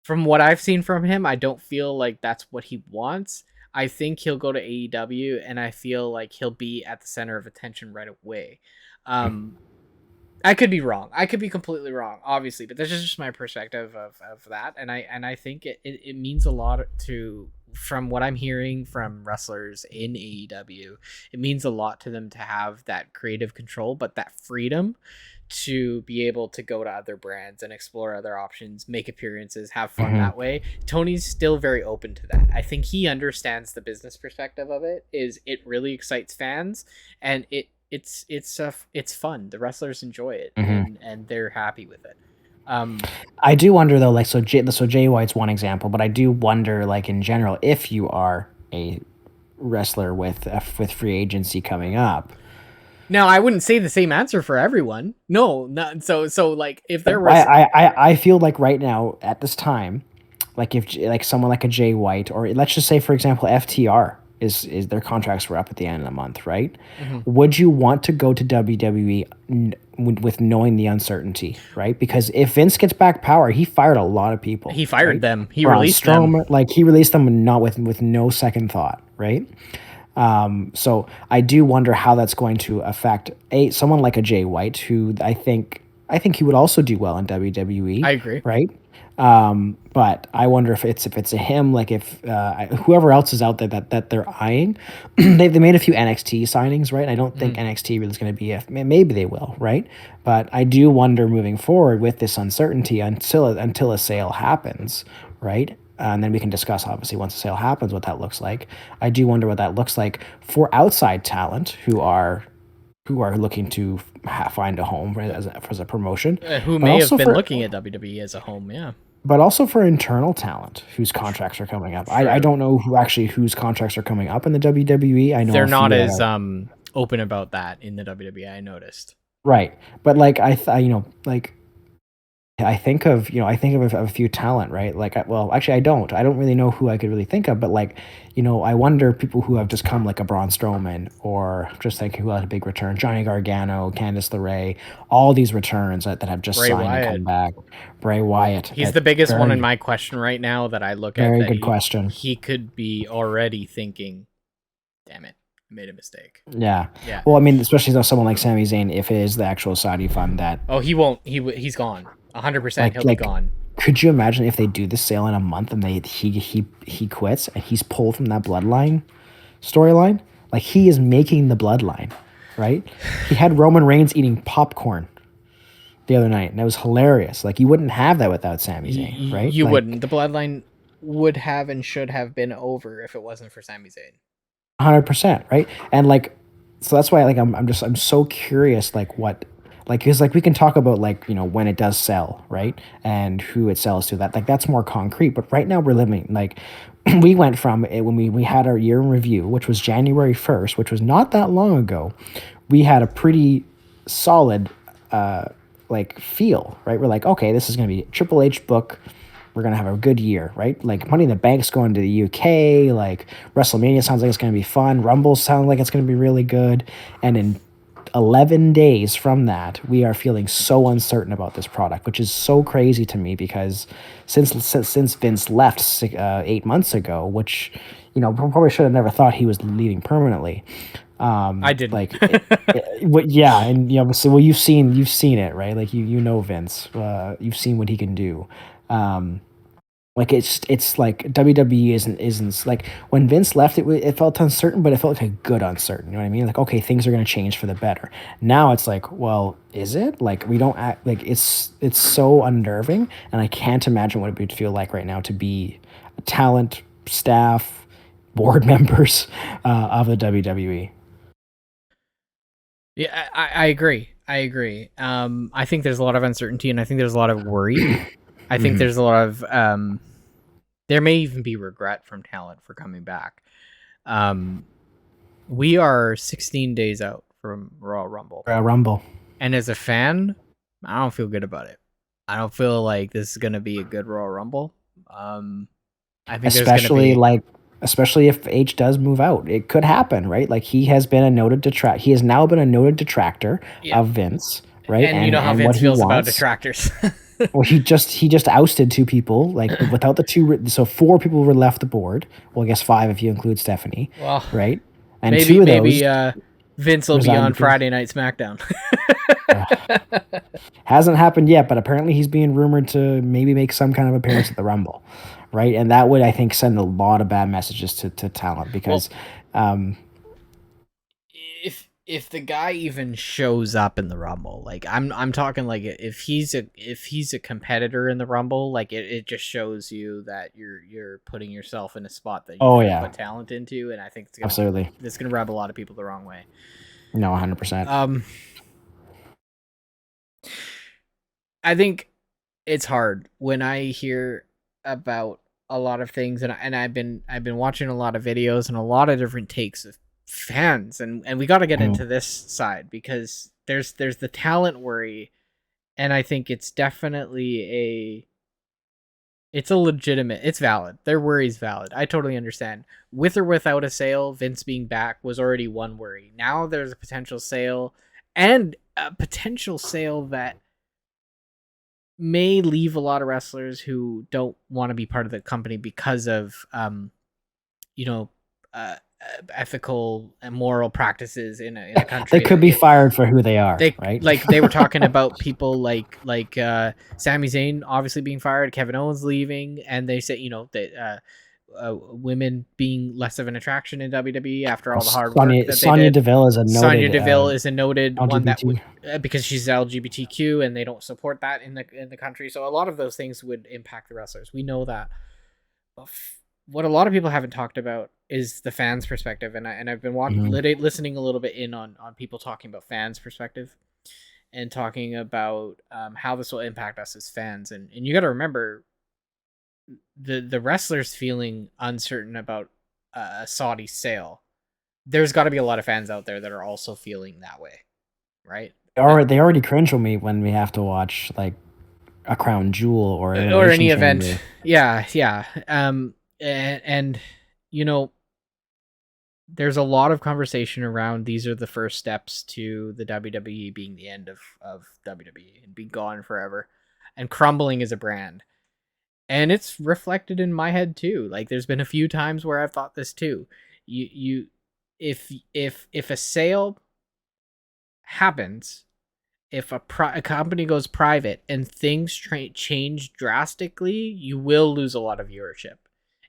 from what I've seen from him, I don't feel like that's what he wants. I think he'll go to AEW, and I feel like he'll be at the center of attention right away. I could be wrong. I could be completely wrong, obviously, but that's just my perspective of that. And I think it means a lot to, from what I'm hearing from wrestlers in AEW, it means a lot to them to have that creative control, but that freedom to be able to go to other brands and explore other options, make appearances, have fun that way. Tony's still very open to that. I think he understands the business perspective of it. Is it really excites fans, and it's fun. The wrestlers enjoy it, and they're happy with it. I do wonder though, like, so Jay White's one example, but I do wonder, like, in general, if you are a wrestler with free agency coming up. Now, I wouldn't say the same answer for everyone. No, not so like if there was, I feel like right now at this time, like if like someone like a Jay White, or let's just say for example FTR is their contracts were up at the end of the month, right? Would you want to go to WWE with knowing the uncertainty, right? Because if Vince gets back power, he fired a lot of people. He fired right? them. He released them. Like he released them not with no second thought, right? So I do wonder how that's going to affect someone like a Jay White, who I think he would also do well in WWE. I agree. Right. But I wonder if it's a him, like if whoever else is out there that they're eyeing, they made a few NXT signings, right? I don't think NXT really is going to be maybe they will, right? But I do wonder moving forward with this uncertainty until a sale happens, right? And then we can discuss, obviously, once the sale happens, what that looks like. I do wonder what that looks like for outside talent who are looking to find a home, right, as a promotion. Who may have been looking at WWE as a home, yeah. But also for internal talent whose contracts are coming up. I don't know whose contracts are coming up in the WWE. I know they're not as open about that in the WWE, I noticed. Right. But like I think of a few talent, right? Like, actually, I don't really know who I could really think of, but like, I wonder people who have just come, like a Braun Strowman, or just thinking who had a big return, Johnny Gargano, Candice LeRae, all these returns that have just signed and come back. Bray Wyatt. He's the biggest one in my question right now that I look at. Very good question. He could be already thinking, damn it, I made a mistake. Yeah. Well, I mean, especially though someone like Sami Zayn, if it is the actual Saudi fund that. Oh, he won't. He's gone. 100%. He'll be gone. Could you imagine if they do the sale in a month and he quits and he's pulled from that bloodline storyline? Like, he is making the bloodline, right? He had Roman Reigns eating popcorn the other night, and that was hilarious. Like, you wouldn't have that without Sami Zayn, right? You wouldn't. The bloodline would have and should have been over if it wasn't for Sami Zayn. 100%, right? And like, so that's why like I'm so curious like what like because like we can talk about like when it does sell, right? And who it sells to, that like that's more concrete. But right now we're living like we went from it when we had our year in review, which was January 1st, which was not that long ago. We had a pretty solid like feel, right? We're like, okay, this is gonna be Triple H book. We're gonna have a good year, right? Like Money in the Bank's going to the UK. Like WrestleMania sounds like it's gonna be fun. Rumble sounds like it's gonna be really good. And in 11 days from that, we are feeling so uncertain about this product, which is so crazy to me because since Vince left 8 months ago, which probably should have never thought he was leaving permanently. I didn't. Like yeah, and obviously, well, you've seen it, right? Like you know Vince, you've seen what he can do. Like it's like WWE isn't like when Vince left, it felt uncertain, but it felt like a good uncertain. You know what I mean? Like, okay, things are gonna change for the better. Now it's like, well, is it? Like we don't act like it's so unnerving, and I can't imagine what it would feel like right now to be a talent, staff, board members of the WWE. Yeah, I agree. I agree. I think there's a lot of uncertainty, and I think there's a lot of worry. I think there's a lot of there may even be regret from talent for coming back. We are 16 days out from Royal Rumble, Rumble. and as a fan, I don't feel good about it. I don't feel like this is gonna be a good Royal Rumble. I think especially especially if H does move out, it could happen, right? Like he has been a noted detract. He has now been a noted detractor of Vince, right? And you know how Vince feels about detractors. Well, he just ousted 2 people, like without the 2. So 4 people were left the board. Well, I guess 5 if you include Stephanie. Well, right? And maybe 2 of those Vince will be on Friday Night SmackDown. Hasn't happened yet, but apparently he's being rumored to maybe make some kind of appearance at the Rumble, right? And that would, I think, send a lot of bad messages to talent because if the guy even shows up in the Rumble, like I'm talking like if he's a competitor in the Rumble, like it just shows you that you're putting yourself in a spot that you put talent into, and I think it's gonna rub a lot of people the wrong way. No, 100%. I think it's hard when I hear about a lot of things, and I've been watching a lot of videos and a lot of different takes of fans, and we got to get into this side because there's the talent worry, and I think it's definitely it's legitimate, it's valid. Their worry is valid. I totally understand. With or without a sale, Vince being back was already one worry. Now there's a potential sale, and a potential sale that may leave a lot of wrestlers who don't want to be part of the company because of ethical and moral practices in a country. They could be fired for who they are, right? Like they were talking about people like Sami Zayn obviously being fired, Kevin Owens leaving, and they say that women being less of an attraction in WWE after all the hard work that Sonya Deville is a noted Sonya Deville is a noted LGBT. one that because she's LGBTQ and they don't support that in the country. So a lot of those things would impact the wrestlers. We know that. But what a lot of people haven't talked about is the fans' perspective, and I've been listening a little bit in on people talking about fans' perspective and talking about how this will impact us as fans. And you got to remember the wrestlers feeling uncertain about a Saudi sale. There's got to be a lot of fans out there that are also feeling that way, right? They already cringe on me when we have to watch like a Crown Jewel or any event. Yeah. And there's a lot of conversation around these are the first steps to the WWE being the end of WWE and being gone forever and crumbling as a brand. And it's reflected in my head too. Like there's been a few times where I've thought this too. If a sale happens, if a company goes private and things change drastically, you will lose a lot of viewership.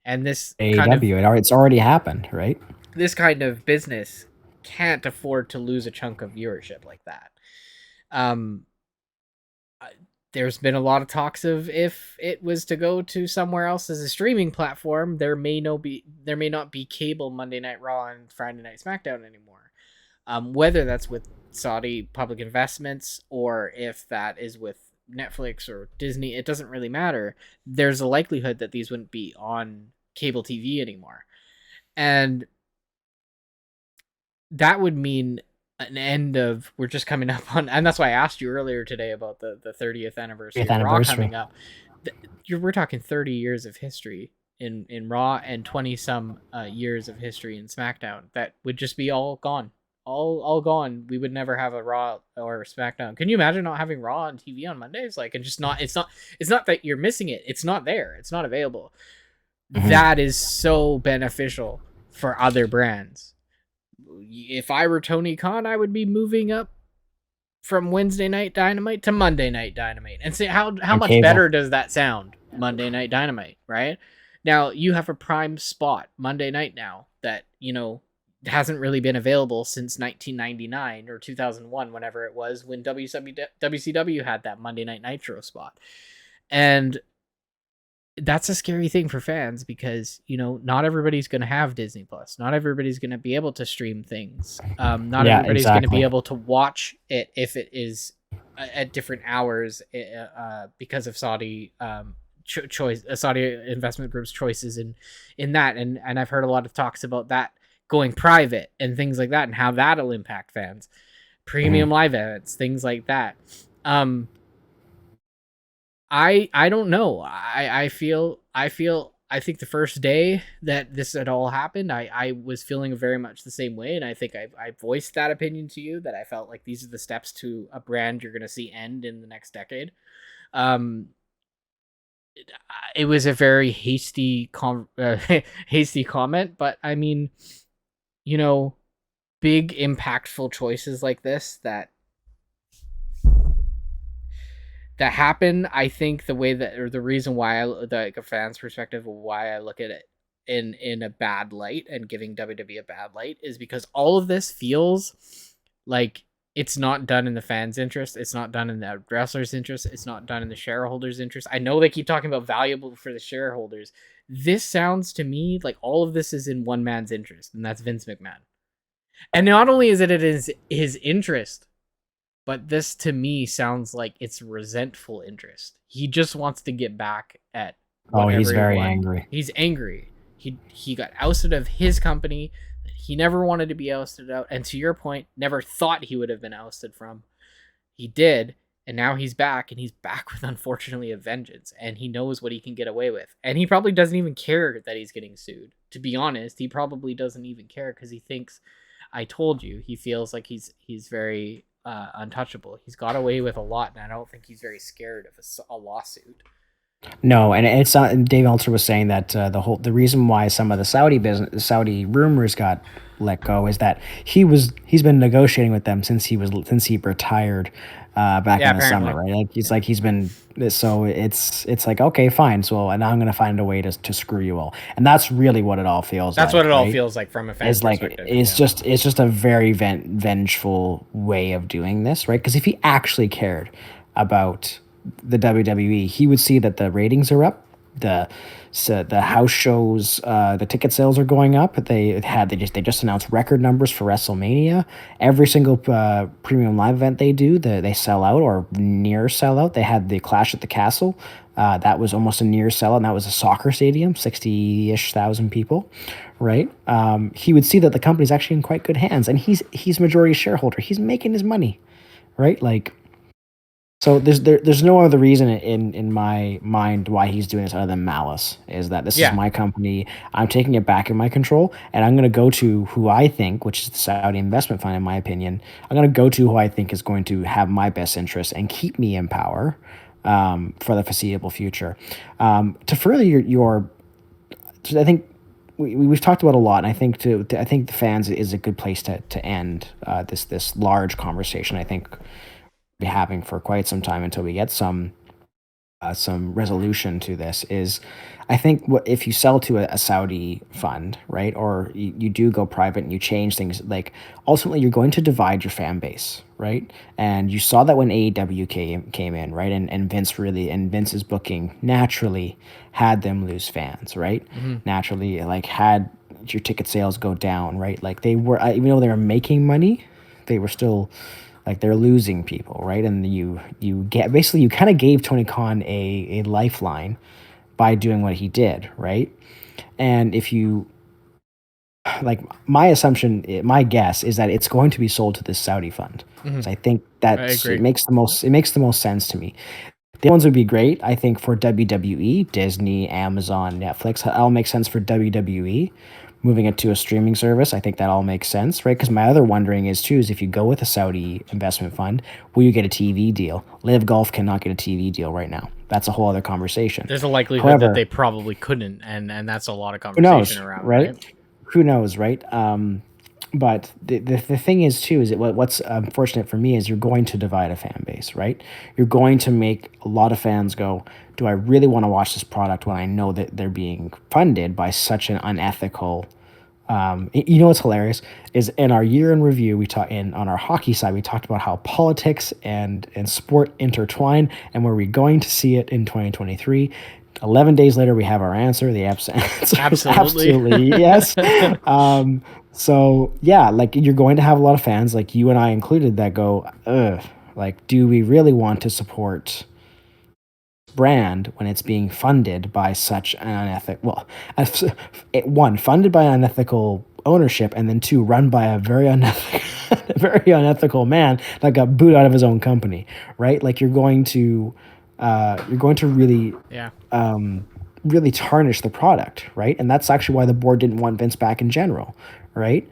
And this it's already happened, right? This kind of business can't afford to lose a chunk of viewership like that. there's been a lot of talks of if it was to go to somewhere else as a streaming platform, there may not be cable Monday Night Raw and Friday Night SmackDown anymore. Whether that's with Saudi public investments or if that is with Netflix or Disney, it doesn't really matter. There's a likelihood that these wouldn't be on cable TV anymore. And that would mean an end of, we're just coming up on, and that's why I asked you earlier today about the 30th anniversary of Raw coming up. We're talking 30 years of history in Raw and 20 some years of history in SmackDown that would just be all gone. All gone. We would never have a Raw or a SmackDown. Can you imagine not having Raw on TV on Mondays? Like, and just not, it's not that you're missing it. It's not there. It's not available. Mm-hmm. That is so beneficial for other brands. If I were Tony Khan, I would be moving up from Wednesday Night Dynamite to Monday Night Dynamite. And say how much cable. Better does that sound? Monday Night Dynamite, right? Now you have a prime spot Monday night now that, you know, hasn't really been available since 1999 or 2001, whenever it was, when WCW had that Monday Night Nitro spot. And that's a scary thing for fans because, you know, not everybody's going to have Disney Plus. Not everybody's going to be able to stream things. Not everybody's going to be able to watch it if it is at different hours because of Saudi Saudi investment group's choices in that. And I've heard a lot of talks about that going private and things like that and how that'll impact fans. Premium live events, things like that. I don't know. I think the first day that this had all happened, I was feeling very much the same way, and I think I voiced that opinion to you, that I felt like these are the steps to a brand you're going to see end in the next decade. It was a very hasty comment, but I mean, you know, big impactful choices like this that happen. I think the way that, or the reason why like a fan's perspective of why I look at it in a bad light and giving WWE a bad light is because all of this feels like it's not done in the fans' interest. It's not done in the wrestlers' interest. It's not done in the shareholders' interest. I know they keep talking about valuable for the shareholders. This sounds to me like all of this is in one man's interest, and that's Vince McMahon. And not only is it his interest, but this to me sounds like it's resentful interest. He just wants to get back at he's very angry. He's angry. He got ousted of his company that he never wanted to be ousted out, and to your point, never thought he would have been ousted from. He did, and now he's back, and he's back with, unfortunately, a vengeance, and he knows what he can get away with. And he probably doesn't even care that he's getting sued. To be honest, he probably doesn't even care because he thinks, I told you, he feels like he's very untouchable. He's got away with a lot, and I don't think he's very scared of a lawsuit. No, and it's not. Dave Meltzer was saying that the reason why some of the Saudi rumors got let go is that he's been negotiating with them since he retired back in the summer, right? Like he's been, so it's like, okay, fine. So and I'm gonna find a way to screw you all, and that's really what it all feels. That's like, what it all feels like from a fan's perspective. It's just a very vengeful way of doing this, right? Because if he actually cared about the WWE, he would see that the ratings are up, the house shows, the ticket sales are going up. They just announced record numbers for WrestleMania. Every single premium live event they do, they sell out or near sell out. They had the Clash at the Castle, that was almost a near sellout, and that was a soccer stadium, 60-ish thousand people, right? He would see that the company's actually in quite good hands, and he's majority shareholder. He's making his money, right? Like. So there's no other reason in my mind why he's doing this other than malice. Is that this is my company, I'm taking it back in my control, and I'm going to go to who I think, which is the Saudi investment fund, in my opinion. I'm going to go to who I think is going to have my best interest and keep me in power for the foreseeable future. To further your I think we've talked about a lot, and I think I think the fans is a good place to end this large conversation. I think be having for quite some time until we get some some resolution to this is, I think if you sell to a Saudi fund, right, or you do go private and you change things, like ultimately you're going to divide your fan base, right? And you saw that when AEW came in, right, and Vince's booking naturally had them lose fans, right? Naturally, like had your ticket sales go down, right? Like they were, even though they were making money, they were still like they're losing people, right? And you get basically you kind of gave Tony Khan a lifeline by doing what he did, right? And if you like my assumption, my guess is that it's going to be sold to this Saudi fund. So I think I that's agree. it makes the most sense to me. The other ones would be great. I think for WWE, Disney, Amazon, Netflix, that all makes sense for WWE. Moving it to a streaming service, I think that all makes sense, right? Because my other wondering is too is if you go with a Saudi investment fund, will you get a TV deal? Live Golf cannot get a TV deal right now. That's a whole other conversation. There's a likelihood that However, they probably couldn't, and that's a lot of who conversation knows, around, right? right? Who knows, right? But the thing is too is that what's unfortunate for me is you're going to divide a fan base, right? You're going to make a lot of fans go, do I really want to watch this product when I know that they're being funded by such an unethical you know what's hilarious is in our year in review we talked in on our hockey side we talked about how politics and sport intertwine, and were we going to see it in 2023? 11 days later we have our answer. The answer is Absolutely. absolutely yes. So yeah, like you're going to have a lot of fans like you and I included that go, ugh, like do we really want to support brand when it's being funded by such an unethical, well, one, funded by unethical ownership, and then two, run by a very unethical very unethical man that got booed out of his own company, right? Like you're going to really Yeah. really tarnish the product, right? And that's actually why the board didn't want Vince back in general, right?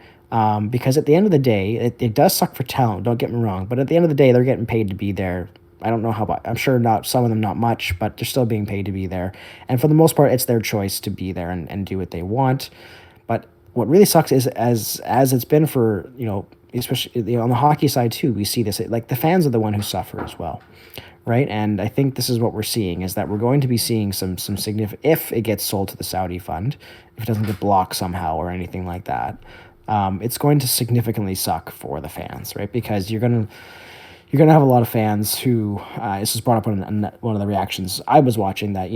Because at the end of the day, it does suck for talent, don't get me wrong, but at the end of the day, they're getting paid to be there. I don't know how much. I'm sure not some of them not much, but they're still being paid to be there. And for the most part, it's their choice to be there and do what they want. But what really sucks is as it's been for, especially on the hockey side too, we see this like the fans are the one who suffer as well. Right. And I think this is what we're seeing is that we're going to be seeing some significant, if it gets sold to the Saudi fund, if it doesn't get blocked somehow or anything like that, it's going to significantly suck for the fans, right? Because you're gonna have a lot of fans who this is brought up on one of the reactions I was watching that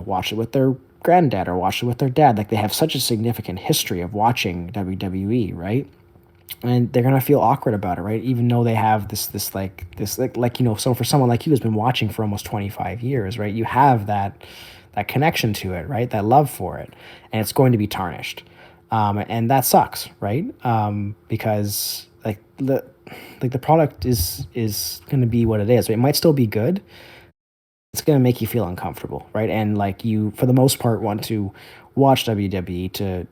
watch it with their granddad or watch it with their dad, like they have such a significant history of watching WWE, right? And they're gonna feel awkward about it, right? Even though they have so for someone like you who's been watching for almost 25 years, right? You have that connection to it, right? That love for it, and it's going to be tarnished, and that sucks, right? Because the product is going to be what it is. It might still be good. It's going to make you feel uncomfortable, right? And like you, for the most part, want to watch WWE to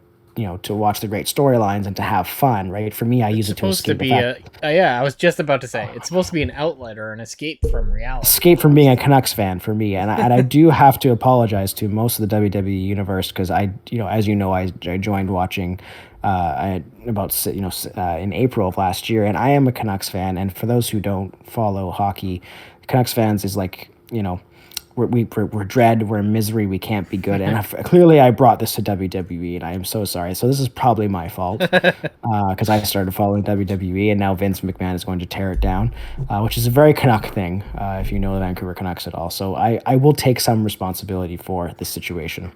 watch the great storylines and to have fun, right? For me, I It's use it to supposed to escape the be fact yeah, I was just about to say it's supposed to be an outlet or an escape from reality escape from being a almost. Canucks fan for me, and I do have to apologize to most of the WWE universe because as you know, I joined watching in April of last year, and I am a Canucks fan. And for those who don't follow hockey, Canucks fans is like we're dread, we're in misery, we can't be good. And clearly, I brought this to WWE, and I am so sorry. So this is probably my fault because I started following WWE, and now Vince McMahon is going to tear it down, which is a very Canuck thing, if you know the Vancouver Canucks at all. So I will take some responsibility for this situation.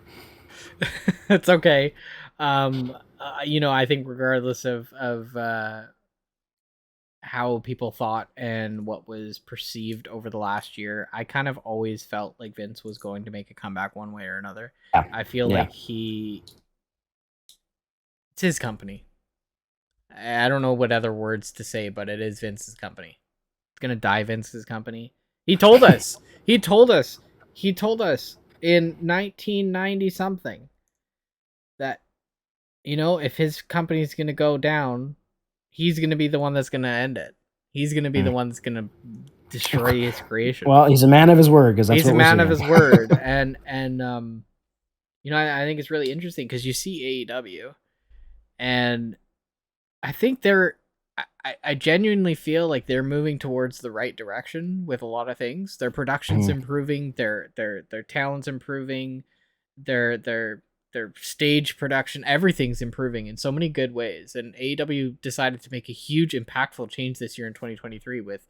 It's okay. I think regardless of how people thought and what was perceived over the last year, I kind of always felt like Vince was going to make a comeback one way or another. Yeah, I feel yeah. like it's his company. I don't know what other words to say, but it is Vince's company. It's gonna die Vince's company. He told us. He told us. He told us in 1990 something that if his company's gonna go down, he's gonna be the one that's gonna end it. He's gonna be the one that's gonna destroy his creation. Well, he's a man of his word because that's He's what a we're man of seeing. his word, and I think it's really interesting because you see AEW, and I think they're I genuinely feel like they're moving towards the right direction with a lot of things. Their production's improving, their talent's improving, their stage production, everything's improving in so many good ways. And AEW decided to make a huge impactful change this year in 2023 with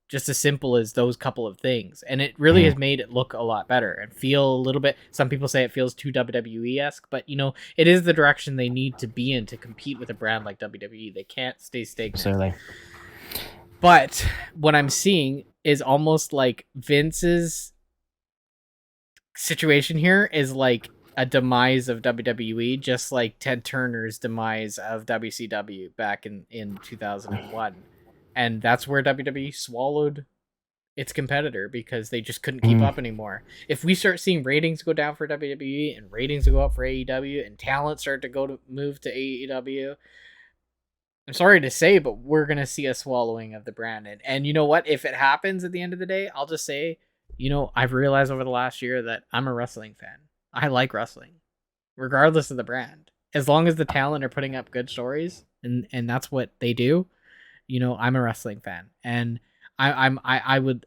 just as simple as those couple of things. And it really has made it look a lot better and feel a little bit, some people say it feels too WWE-esque, but it is the direction they need to be in to compete with a brand like WWE. They can't stay stagnant. Certainly. But what I'm seeing is almost like Vince's situation here is like a demise of WWE, just like Ted Turner's demise of WCW back in 2001. And that's where WWE swallowed its competitor because they just couldn't keep up anymore. If we start seeing ratings go down for WWE and ratings go up for AEW and talent start to move to AEW, I'm sorry to say, but we're going to see a swallowing of the brand. And you know what? If it happens at the end of the day, I'll just say, I've realized over the last year that I'm a wrestling fan. I like wrestling, regardless of the brand. As long as the talent are putting up good stories, and that's what they do, I'm a wrestling fan, and I wouldn't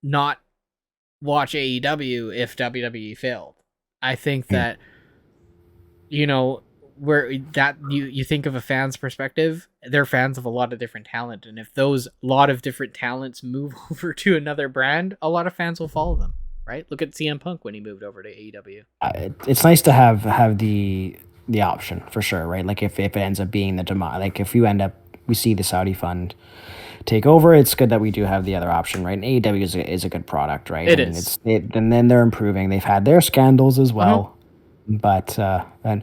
not watch AEW if WWE failed. I think that where that you think of a fan's perspective, they're fans of a lot of different talent, and if those lot of different talents move over to another brand, a lot of fans will follow them. Right? Look at CM Punk when he moved over to AEW. It's nice to have the option for sure, right? Like if it ends up being the demise, like if we see the Saudi fund take over, it's good that we do have the other option, right? And AEW is a good product, right? It and is. And then they're improving. They've had their scandals as well, but and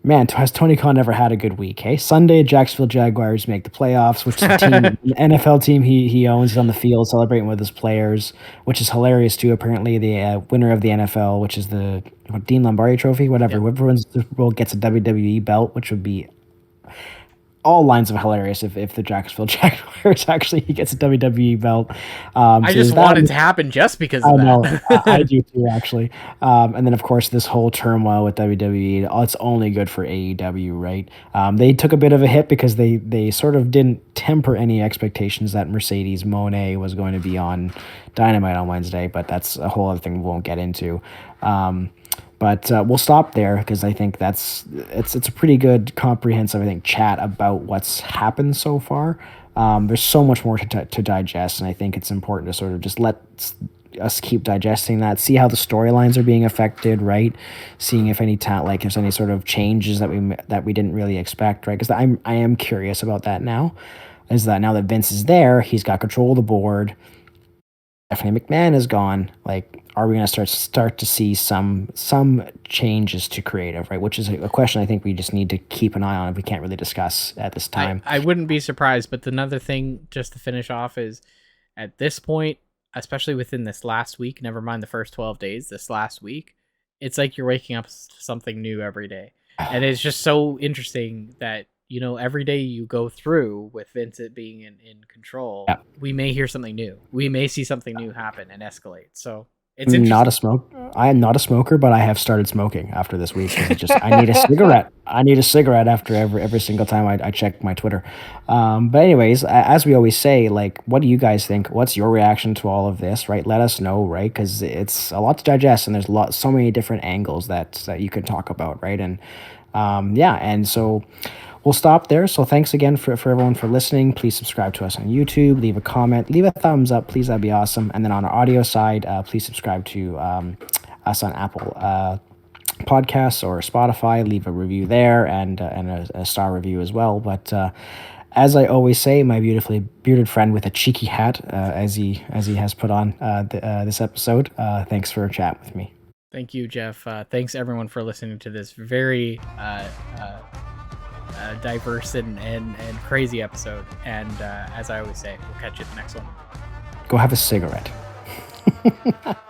man, has Tony Khan ever had a good week? Hey, Sunday, Jacksonville Jaguars make the playoffs, which is a team, an NFL team he owns. Is on the field celebrating with his players, which is hilarious too. Apparently, the winner of the NFL, which is the Dean Lombardi Trophy, whatever, whoever wins the Super Bowl gets a WWE belt, which would be all lines of hilarious if the Jacksonville Jaguars actually gets a WWE belt. I just want it to happen just because of that. know, I do too, actually. And then, of course, this whole turmoil with WWE, it's only good for AEW, right? They took a bit of a hit because they sort of didn't temper any expectations that Mercedes Moné was going to be on Dynamite on Wednesday, but that's a whole other thing we won't get into. But we'll stop there because I think it's a pretty good comprehensive, I think, chat about what's happened so far. There's so much more to digest, and I think it's important to sort of just let us keep digesting that, see how the storylines are being affected, right? Seeing if any if there's any sort of changes that we didn't really expect, right? Because I am curious about that now. Is that now that Vince is there, he's got control of the board. Stephanie McMahon is gone. Like, are we going to start to see some changes to creative, right? Which is a question I think we just need to keep an eye on. We can't really discuss at this time. I wouldn't be surprised, but another thing just to finish off is at this point, especially within this last week, never mind the first 12 days, this last week, it's like you're waking up to something new every day. And it's just so interesting that every day you go through with Vincent being in control, we may hear something new. We may see something new happen and escalate. So it's interesting. I am not a smoker, but I have started smoking after this week. I need a cigarette. I need a cigarette after every single time I check my Twitter. But anyways, as we always say, like, what do you guys think? What's your reaction to all of this, right? Let us know, right? Because it's a lot to digest, and there's so many different angles that you can talk about, right? And and so we'll stop there. So thanks again for everyone for listening. Please subscribe to us on YouTube. Leave a comment. Leave a thumbs up, please. That'd be awesome. And then on our audio side, please subscribe to us on Apple Podcasts or Spotify. Leave a review there and a star review as well. But as I always say, my beautifully bearded friend with a cheeky hat, as he has put on this episode, thanks for chatting with me. Thank you, Jeff. Thanks everyone for listening to this very diverse and crazy episode. And as I always say, we'll catch you at the next one. Go have a cigarette.